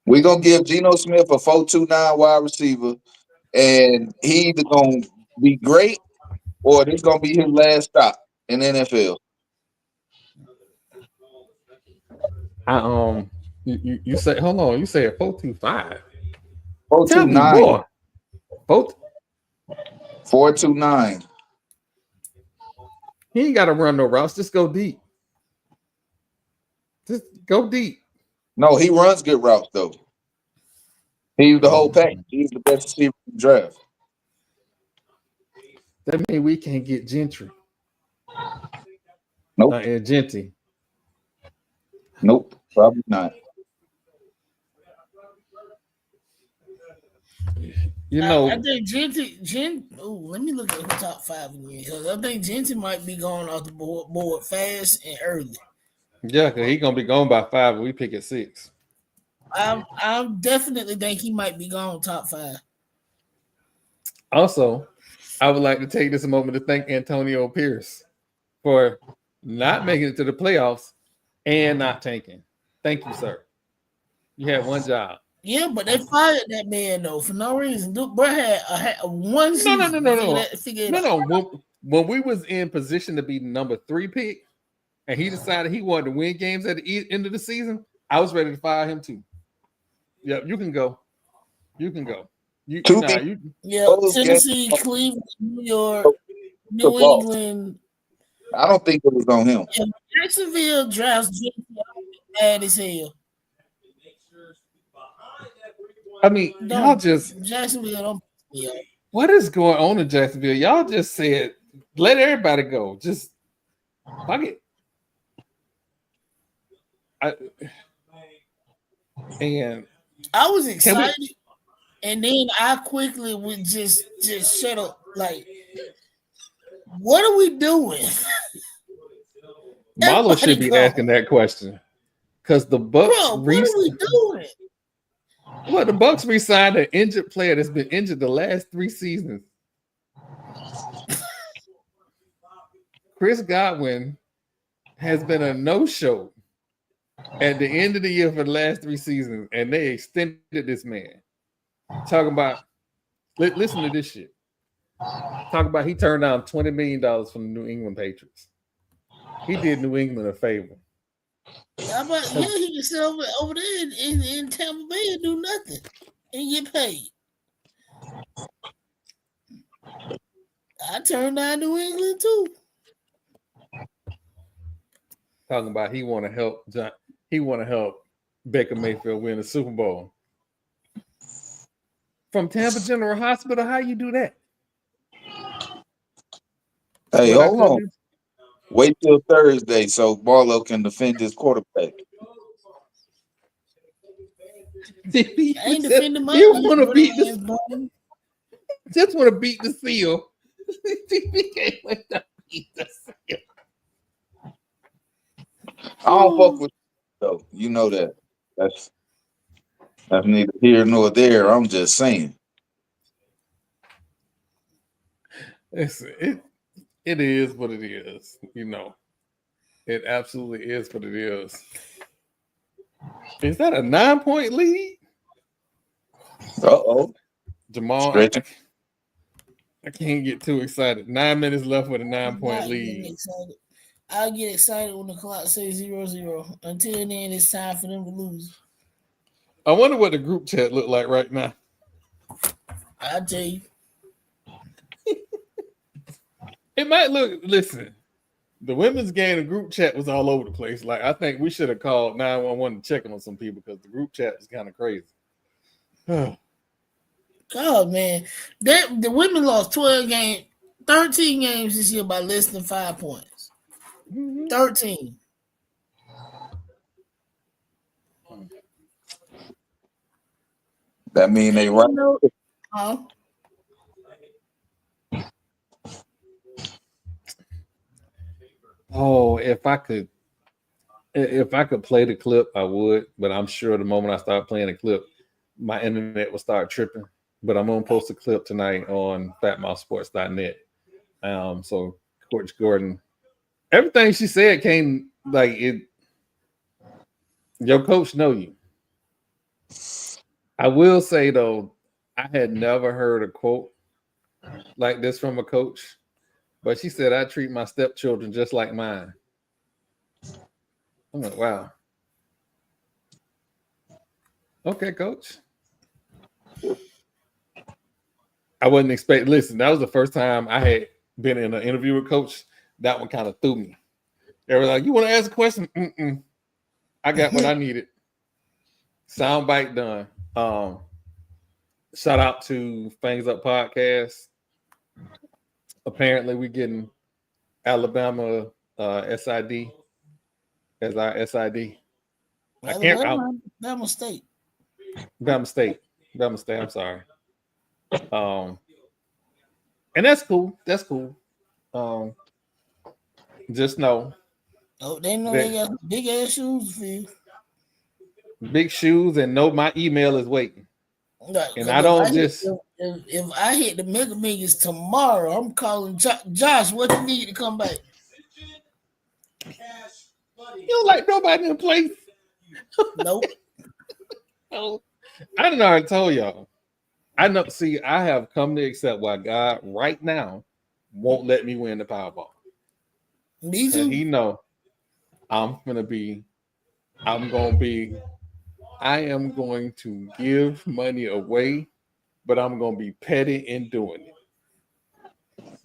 We're going to give Geno Smith a 4.29 wide receiver, and he either going to be great or this going to be his last stop in the NFL. You say, hold on, you said 4.25. 4.29. 4.29. He ain't got to run no routes. Just go deep. Just go deep. No, he runs good routes though. He's the whole pack. He's the best receiver in the draft. That means we can't get Gentry. Nope. Genty. Nope. Probably not. You know, I think let me look at the top 5 again, because I think Genty might be going off the board fast and early. Yeah, because he's gonna be gone by 5 and we pick at 6. I definitely think he might be gone top 5. Also, I would like to take this moment to thank Antonio Pierce for not making it to the playoffs and not tanking. Thank you, sir. You had one job. Yeah, but they fired that man though for no reason. Dude, bro had one season. No. When we was in position to be number 3 pick, and he decided he wanted to win games at the end of the season, I was ready to fire him too. Yep, you can go. You can go. Tennessee, Cleveland, New York, New England. I don't think it was on him. If Jacksonville drafts bad as hell. I mean, y'all just Jacksonville don't. Yeah. What is going on in Jacksonville? Y'all just said let everybody go. Just fuck it. I was excited, and then I quickly would just shut up. Like, what are we doing? Marlo should be asking that question because the Bucks. Bro, what are we doing? Well, the Bucks re-signed an injured player that's been injured the last 3 seasons. Chris Godwin has been a no-show at the end of the year for the last 3 seasons, and they extended this man. Talking about, listen to this shit. Talking about he turned down $20 million from the New England Patriots. He did New England a favor. How about he can sit over there in Tampa Bay and do nothing and get paid? I turned down New England too. Talking about he want to help Baker Mayfield win the Super Bowl. From Tampa General Hospital, how you do that? Hey, hold on. Wait till Thursday so Marlo can defend his quarterback. I ain't defending my just want to beat the seal. I don't fuck with you, though. You know that. That's neither here nor there. I'm just saying. It is what it is. You know, it absolutely is what it is. Is that a 9-point lead? Uh-oh. Jamal, I can't get too excited. 9 minutes left with a 9-point lead. I'll get excited when the clock says 0-0. Until then, it's time for them to lose. I wonder what the group chat look like right now. I'll tell you. It might look, listen, the women's game, the group chat was all over the place. Like, I think we should have called 911 to check on some people because the group chat is kind of crazy. God, man. The women lost 13 games this year by less than 5 points. 13. That mean they right. Oh, if I could play the clip, I would. But I'm sure the moment I start playing the clip, my internet will start tripping. But I'm gonna post a clip tonight on fatmouthsports.net. So Coach Gordon, everything she said came like it. Your coach know you. I will say though, I had never heard a quote like this from a coach. But she said, I treat my stepchildren just like mine. I'm like, wow. Okay, coach. I wasn't expecting, listen, that was the first time I had been in an interview with coach. That one kind of threw me. They were like, you want to ask a question? I got what I needed. Soundbite done. Shout out to Fangs Up Podcast. Apparently, we getting Alabama SID as our SID. Alabama State. Bama State. Bama State. I'm sorry. And that's cool. That's cool. Just know. Oh, they know they got big ass shoes for you. Big shoes, and know my email is waiting. Right. And I don't just. If I hit the Mega Millions tomorrow, I'm calling Josh. What you need to come back? You don't like nobody in place. Nope. Oh, I didn't already told y'all. I know. See, I have come to accept why God right now won't let me win the Powerball. Me too. And he know I am going to give money away, but I'm going to be petty in doing it.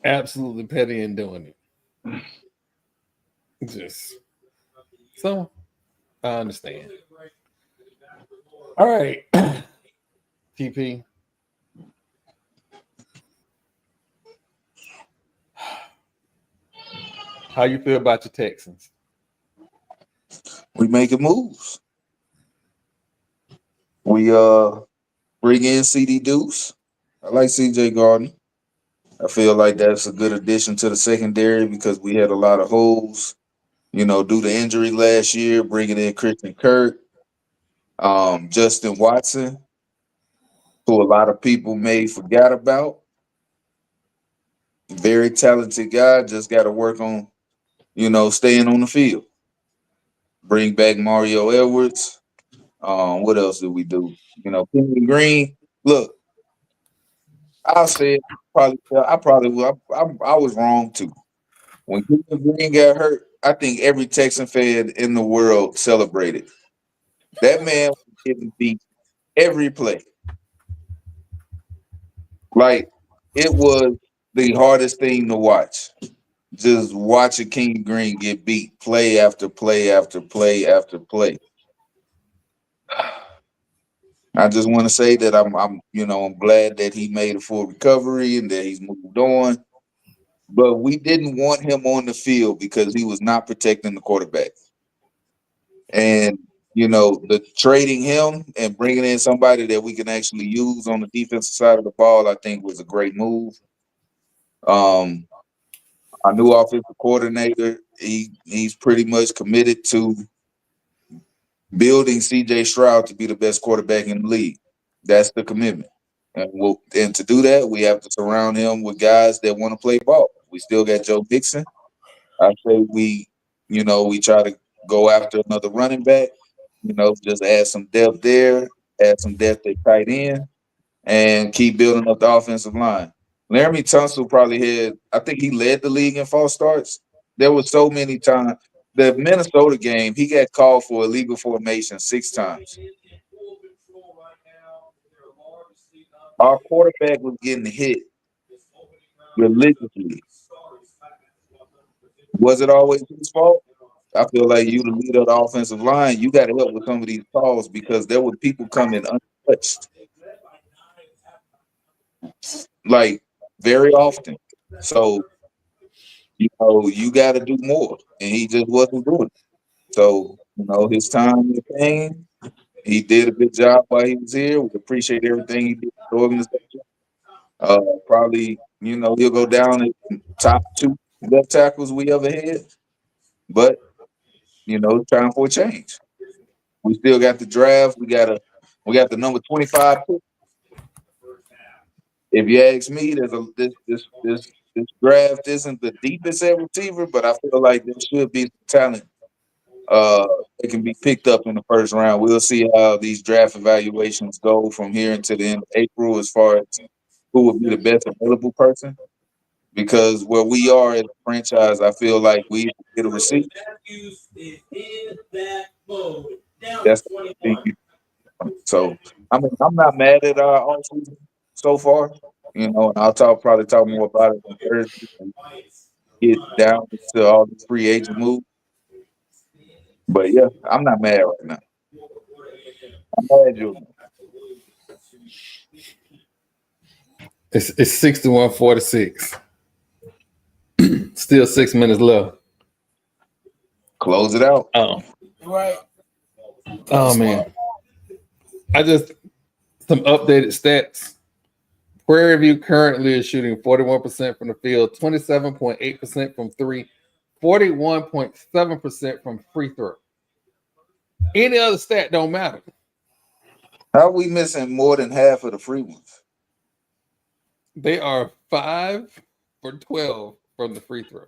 Absolutely petty in doing it. Just so I understand. All right. TP. How you feel about your Texans? We making moves. We bring in CD Deuce. I like CJ Gardner. I feel like that's a good addition to the secondary because we had a lot of holes, due to injury last year, bringing in Christian Kirk, Justin Watson, who a lot of people may forgot about. Very talented guy, just got to work on, staying on the field. Bring back Mario Edwards. What else did we do? Kenyon Green. Look, I'll say it, I was wrong too. When Kenyon Green got hurt, I think every Texan fan in the world celebrated. That man was getting beat every play. Like, it was the hardest thing to watch. Just watching King Green get beat play after play after play after play. I just want to say that I'm glad that he made a full recovery and that he's moved on. But we didn't want him on the field because he was not protecting the quarterback. And the trading him and bringing in somebody that we can actually use on the defensive side of the ball, I think was a great move. Our new offensive coordinator, he's pretty much committed to building CJ Stroud to be the best quarterback in the league. That's the commitment. And to do that, we have to surround him with guys that want to play ball. We still got Joe Mixon. I say we try to go after another running back, just add some depth there, add some depth at tight end, and keep building up the offensive line. Laramie Tunsil I think he led the league in false starts. There was so many times. The Minnesota game, he got called for illegal formation 6 times. Our quarterback was getting hit religiously. Was it always his fault? I feel like you, the leader of the offensive line, you got to help with some of these calls because there were people coming untouched, like very often. So, you got to do more, and he just wasn't doing it. So, his time came. He did a good job while he was here. We appreciate everything he did for the organization. Probably, he'll go down in top 2 left tackles we ever had. But, it's time for a change. We still got the draft. We got the number 25 pick. If you ask me, this draft isn't the deepest at receiver, but I feel like there should be talent. It can be picked up in the first round. We'll see how these draft evaluations go from here until the end of April as far as who would be the best available person. Because where we are as a franchise, I feel like we get a receiver. That's the thing. So I'm not mad at our offseason so far. And I'll probably talk more about it on Thursday and get down to all the free agent moves. But yeah, I'm not mad right now. I'm mad you. It's 61-46. Still 6 minutes left. Close it out. Right. Oh man. Some updated stats. Prairie View currently is shooting 41% from the field, 27.8% from three, 41.7% from free throw. Any other stat don't matter. How are we missing more than half of the free ones? They are 5 for 12 from the free throw.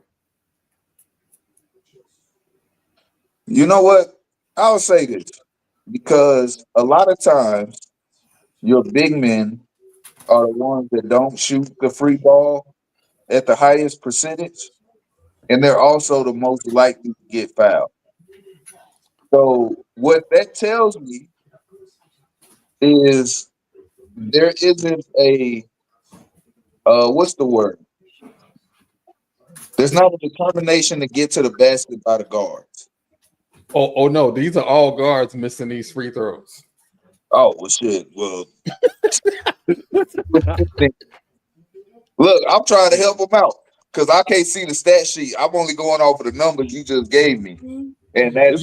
You know what? I'll say this because a lot of times your big men are the ones that don't shoot the free ball at the highest percentage, and they're also the most likely to get fouled. So what that tells me is there isn't a what's the word? There's not a determination to get to the basket by the guards. Oh no, these are all guards missing these free throws. Oh well, shit. Well, look, I'm trying to help them out because I can't see the stat sheet. I'm only going off of the numbers you just gave me, and that's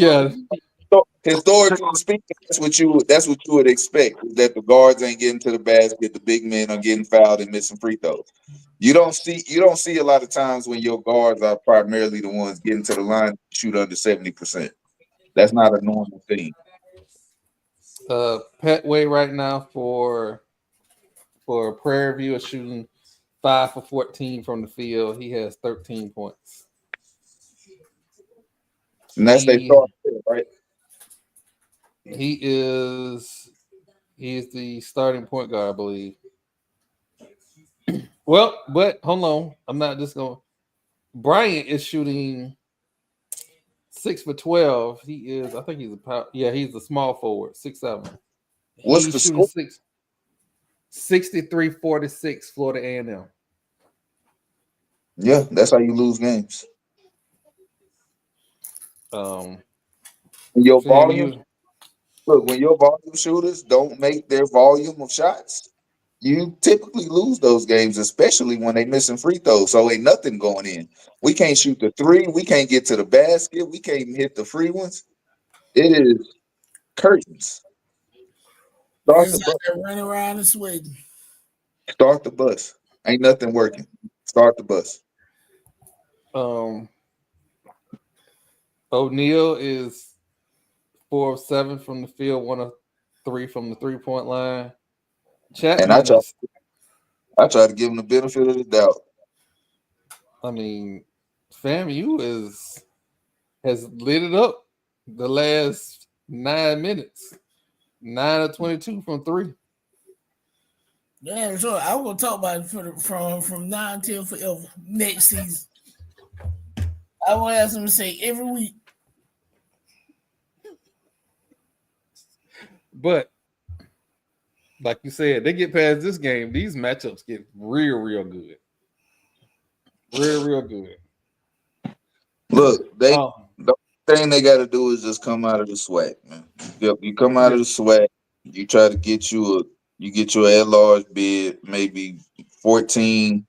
historically speaking, that's what you would expect, that the guards ain't getting to the basket, the big men are getting fouled and missing free throws. You don't see a lot of times when your guards are primarily the ones getting to the line shoot under 70%. That's not a normal thing. Petway right now for Prairie View is shooting 5 for 14 from the field. He has 13 points. And that's they thought, right? He's the starting point guard, I believe. Well, but hold on. I'm not just going. Bryant is shooting 6 for 12. He is, I think he's he's a small forward, 6'7". What's He's the shooting score? 63-46, Florida A&M. Yeah, that's how you lose games. Your volume. Look, when your volume shooters don't make their volume of shots, you typically lose those games, especially when they missing free throws. So ain't nothing going in. We can't shoot the three. We can't get to the basket. We can't even hit the free ones. It is curtains. Start the bus. Running around and sweating. Start the bus. Ain't nothing working. Start the bus. O'Neal is 4 of 7 from the field, 1 of 3 from the 3-point line. Chapman And I try to give him the benefit of the doubt. I mean, FAMU has lit it up the last 9 minutes. 9 of 22 from 3. Yeah, sure. I will talk about it from now until forever next season. I will ask them to say every week. But like you said, they get past this game. These matchups get real good. Real good. Look, the thing they got to do is just come out of the SWAC, man. You come out of the SWAC, you try to get you at large bid, maybe 16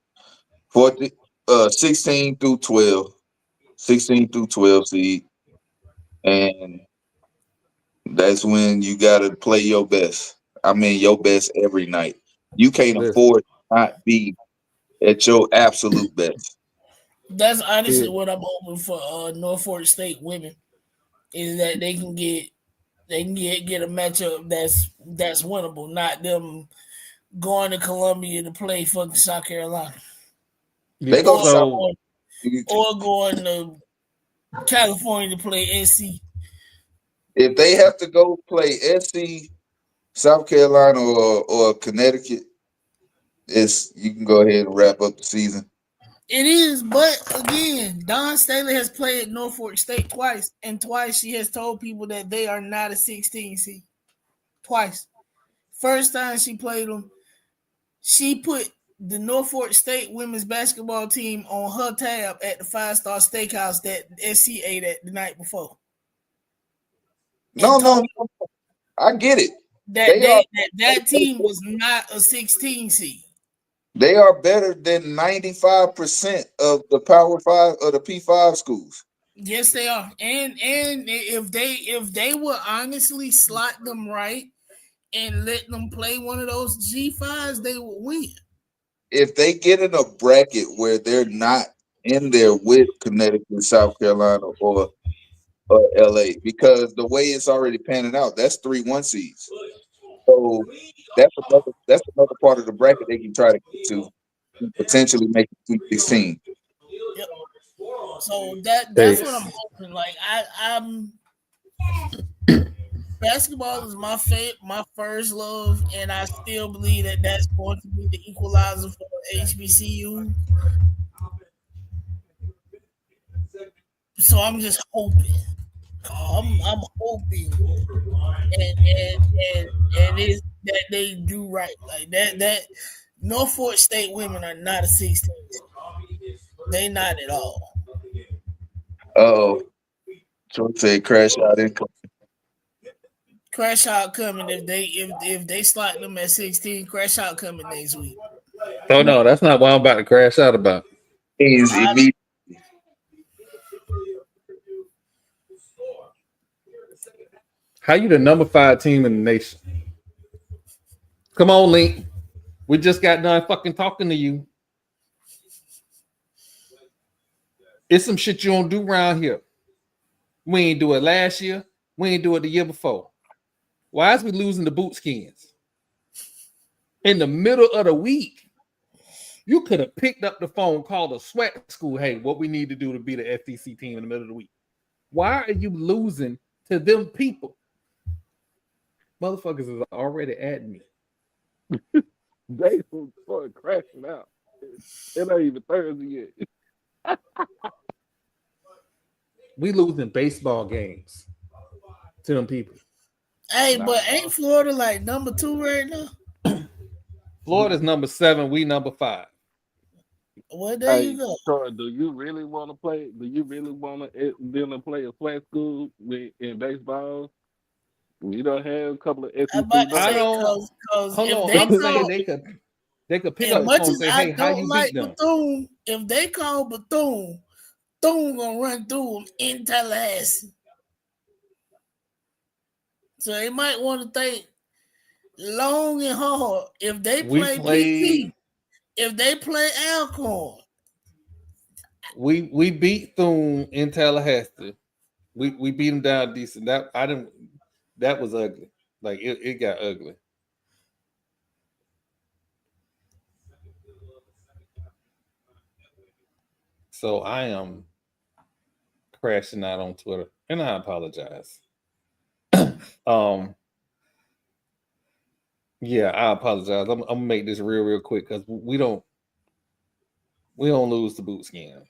through 12, 16 through 12 seed, and that's when you got to play your best. I mean, your best every night. You can't afford to not be at your absolute best. That's honestly what I'm hoping for Norfolk State women, is that they can get a matchup that's winnable, not them going to Columbia to play fucking South Carolina. They go or going to California to play SC. If they have to go play SC, South Carolina, or Connecticut, you can go ahead and wrap up the season. It is, but again, Dawn Staley has played Norfolk State twice, and twice she has told people that they are not a 16 seed. Twice. First time she played them, she put the Norfolk State women's basketball team on her tab at the 5-star steakhouse that SC ate at the night before. No. I get it. That team was not a 16 seed. They are better than 95% of the Power 5 or the P5 schools. Yes, they are. And if they would honestly slot them right and let them play one of those G5s, they would win. If they get in a bracket where they're not in there with Connecticut, South Carolina, or LA, because the way it's already panning out, that's 3-1 seeds. So that's another part of the bracket they can try to get to potentially make it Sweet 16. Yep. So that's what I'm hoping. Like I'm basketball is my first love, and I still believe that that's going to be the equalizer for HBCU. So I'm just hoping. I'm hoping, and is that they do right. Like that Norfolk State women are not a 16. They not at all. Oh, Troy said crash out income. Crash out coming if they slot them at 16. Crash out coming next week. Oh no, that's not what I'm about to crash out about. He's immediately. How you the number 5 team in the nation? Come on, Link. We just got done fucking talking to you. It's some shit you don't do around here. We ain't do it last year. We ain't do it the year before. Why is we losing the boot skins? In the middle of the week, you could have picked up the phone, called a SWAC school. Hey, what we need to do to beat the FTC team in the middle of the week. Why are you losing to them people? Motherfuckers is already at me. They were crashing out. It ain't even Thursday yet. We losing baseball games to them people. Hey, but ain't Florida like number 2 right now? Florida's number 7. We number 5. Well, there you go. Troy, do you really want to play? Do you really want to then play a SWAC school in baseball? We don't have a couple of SEC. I'm about to say, hold on. I'm saying they could pick up the phone and say, hey, how you beat them? Bethune, if they call Bethune gonna run through them in Tallahassee. So they might want to think long and hard. If they play PT, if they play Alcorn. We beat Thune in Tallahassee. We beat them down decent. That was ugly. Like it got ugly. So I am crashing out on Twitter, and I apologize. Yeah, I apologize. I'm gonna make this real quick because we don't lose the boot skins.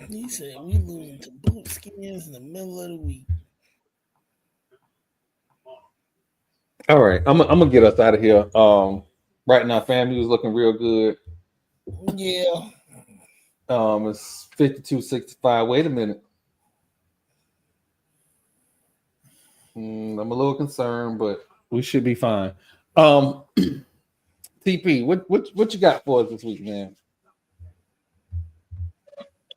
He said we losing to boot skins in the middle of the week. All right, I'm gonna get us out of here. Right now, family is looking real good. Yeah. It's 52-65. Wait a minute. I'm a little concerned, but we should be fine. TP, what you got for us this week, man?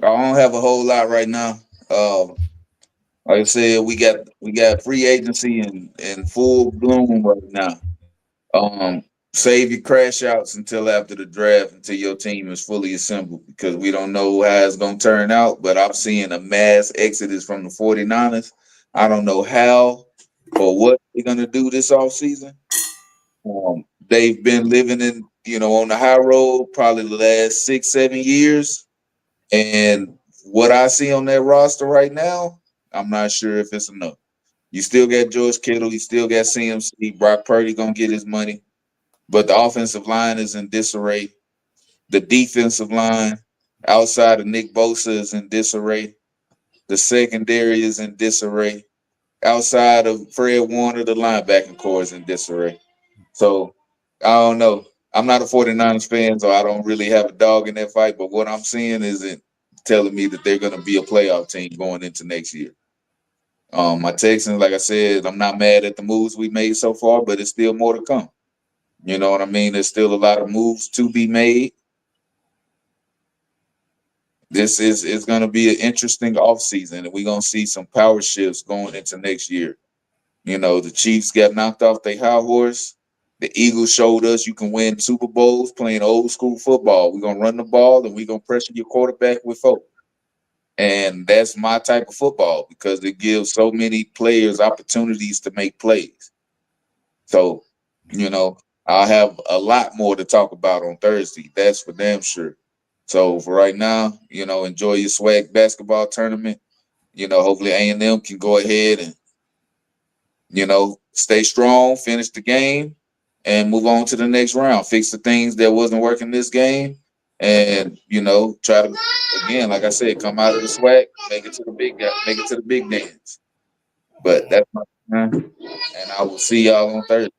I don't have a whole lot right now. Like I said, we got free agency in full bloom right now. Save your crash outs until after the draft, until your team is fully assembled, because we don't know how it's going to turn out. But I'm seeing a mass exodus from the 49ers. I don't know how or what they're going to do this offseason. They've been living on the high road probably the last 6-7 years. And what I see on that roster right now, I'm not sure if it's enough. You still got George Kittle. You still got CMC. Brock Purdy going to get his money. But the offensive line is in disarray. The defensive line outside of Nick Bosa is in disarray. The secondary is in disarray. outside of Fred Warner, the linebacking core is in disarray. So I don't know. I'm not a 49ers fan, so I don't really have a dog in that fight. But what I'm seeing isn't telling me that they're going to be a playoff team going into next year. My Texans, like I said, I'm not mad at the moves we made so far, but it's still more to come. You know what I mean? There's still a lot of moves to be made. This is going to be an interesting offseason, and we're going to see some power shifts going into next year. You know, the Chiefs got knocked off their high horse. The Eagles showed us you can win Super Bowls playing old school football. We're going to run the ball, and we're going to pressure your quarterback with folk. And that's my type of football because it gives so many players opportunities to make plays. So, you know, I'll have a lot more to talk about on Thursday. That's for damn sure. So for right now, you know, enjoy your SWAC basketball tournament. You know, hopefully A&M can go ahead and, you know, stay strong, finish the game, and move on to the next round. Fix the things that wasn't working this game, and you know, try to again, like I said, come out of the SWAC, make it to the big dance. But that's my time, and I will see y'all on Thursday.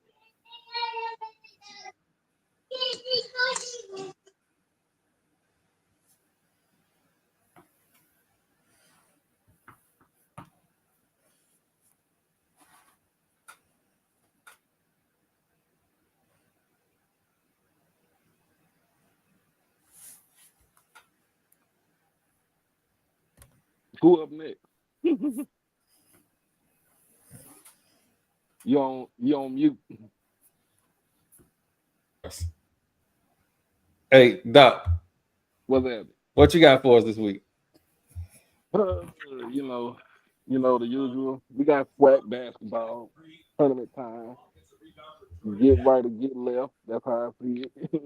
Who up next? You on mute. Hey, Doc. What's that? What you got for us this week? You know the usual. We got SWAC basketball tournament time. Get right or get left. That's how I see it.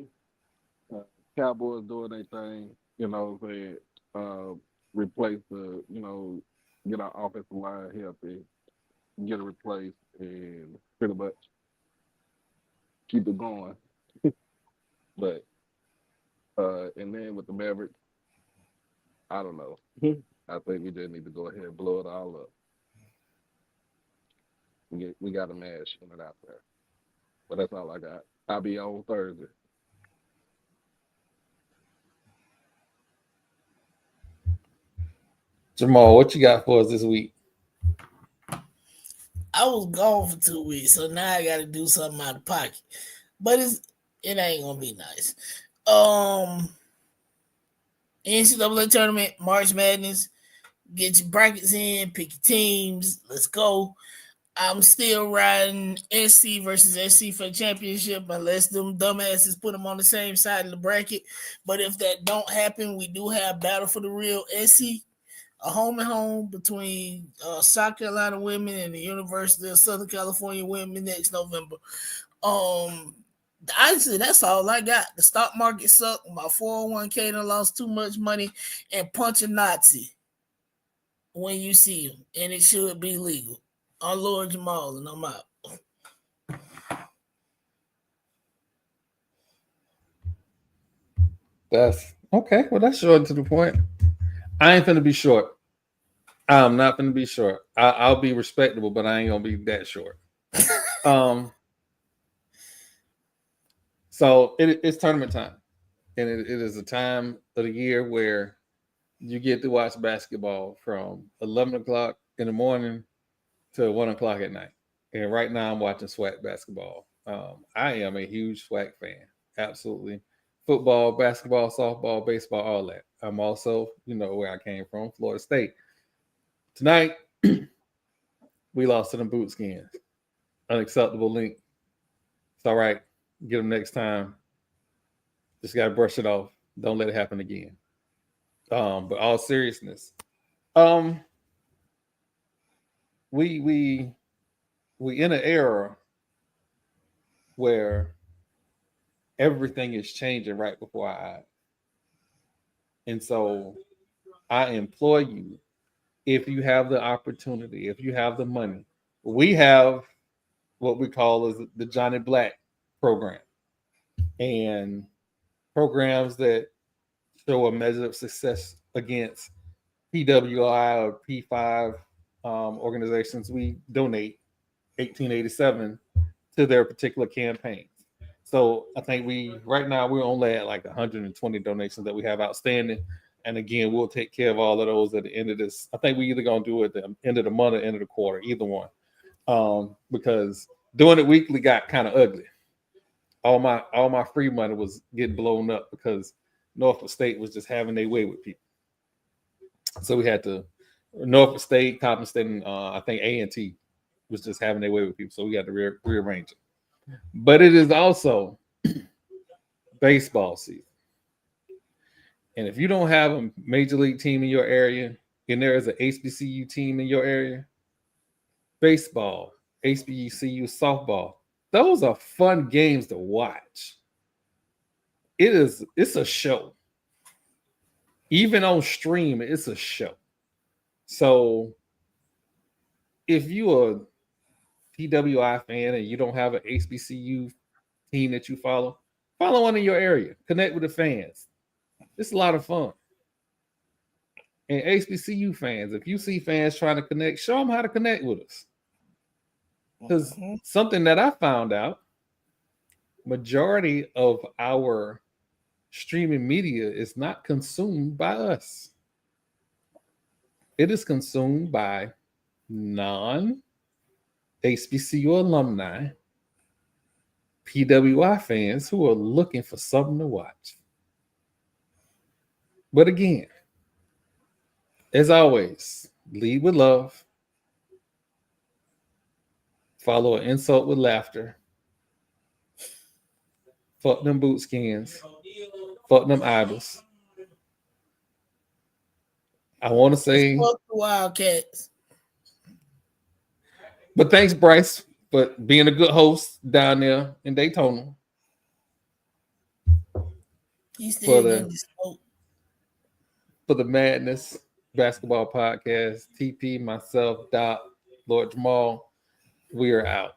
Cowboys doing their thing. You know what I'm saying? Replace the, you know, get our offensive line healthy, get it replaced, and pretty much keep it going. But and then with the Mavericks, I don't know. I think we just need to go ahead and blow it all up. We got a match in it out there. But that's all I got. I'll be on Thursday. Jamal, what you got for us this week? I was gone for 2 weeks, so now I got to do something out of pocket. But it ain't gonna be nice. NCAA tournament, March Madness. Get your brackets in, pick your teams. Let's go. I'm still riding SC versus SC for the championship unless them dumbasses put them on the same side of the bracket. But if that don't happen, we do have Battle for the Real SC, a home and home between South Carolina women and the University of Southern California women next November. Honestly, that's all I got. The stock market sucked. My 401k done lost too much money, and punch a Nazi when you see him, and it should be legal. I'm Lord Jamal, and I'm out. That's okay. Well, that's short to the point. I ain't finna be short. I'm not finna be short. I'll be respectable, but I ain't gonna be that short. So it's tournament time, and it is a time of the year where you get to watch basketball from 11 o'clock in the morning to 1 o'clock at night. And right now I'm watching SWAC basketball. I am a huge SWAC fan. Absolutely. Football, basketball, softball, baseball, all that. I'm also, you know, where I came from, Florida State. Tonight, we lost to the Bootskins. Unacceptable link. It's all right. Get them next time. Just got to brush it off. Don't let it happen again. But all seriousness, we in an era where everything is changing right before our eyes. And so I implore you, if you have the opportunity, if you have the money, we have what we call as the Johnny Black program, and programs that show a measure of success against PWI or P5 organizations, we donate 1887 to their particular campaigns. So I think right now we're only at like 120 donations that we have outstanding. And again, we'll take care of all of those at the end of this. I think we either gonna do it at the end of the month or end of the quarter, either one. Because doing it weekly got kind of ugly. All my free money was getting blown up because Norfolk State was just having their way with people. So we had to Norfolk State, Coppin State, and I think A&T was just having their way with people. So we had to rearrange it. But it is also baseball season. And if you don't have a major league team in your area, and there is an HBCU team in your area, baseball, HBCU softball, those are fun games to watch. It's a show. Even on stream, it's a show. So if you're a PWI fan and you don't have an HBCU team that you follow one in your area. Connect with the fans. It's a lot of fun. And HBCU fans, if you see fans trying to connect, show them how to connect with us. Because something that I found out, majority of our streaming media is not consumed by us. It is consumed by non-HBCU alumni, PWI fans who are looking for something to watch. But again, as always, lead with love, follow an insult with laughter, fuck them boot skins, fuck them idols. I want to say fuck the Wildcats. But thanks, Bryce, for being a good host down there in Daytona. He's still for the Madness Basketball Podcast. TP, myself, Doc, Lord Jamal, we are out.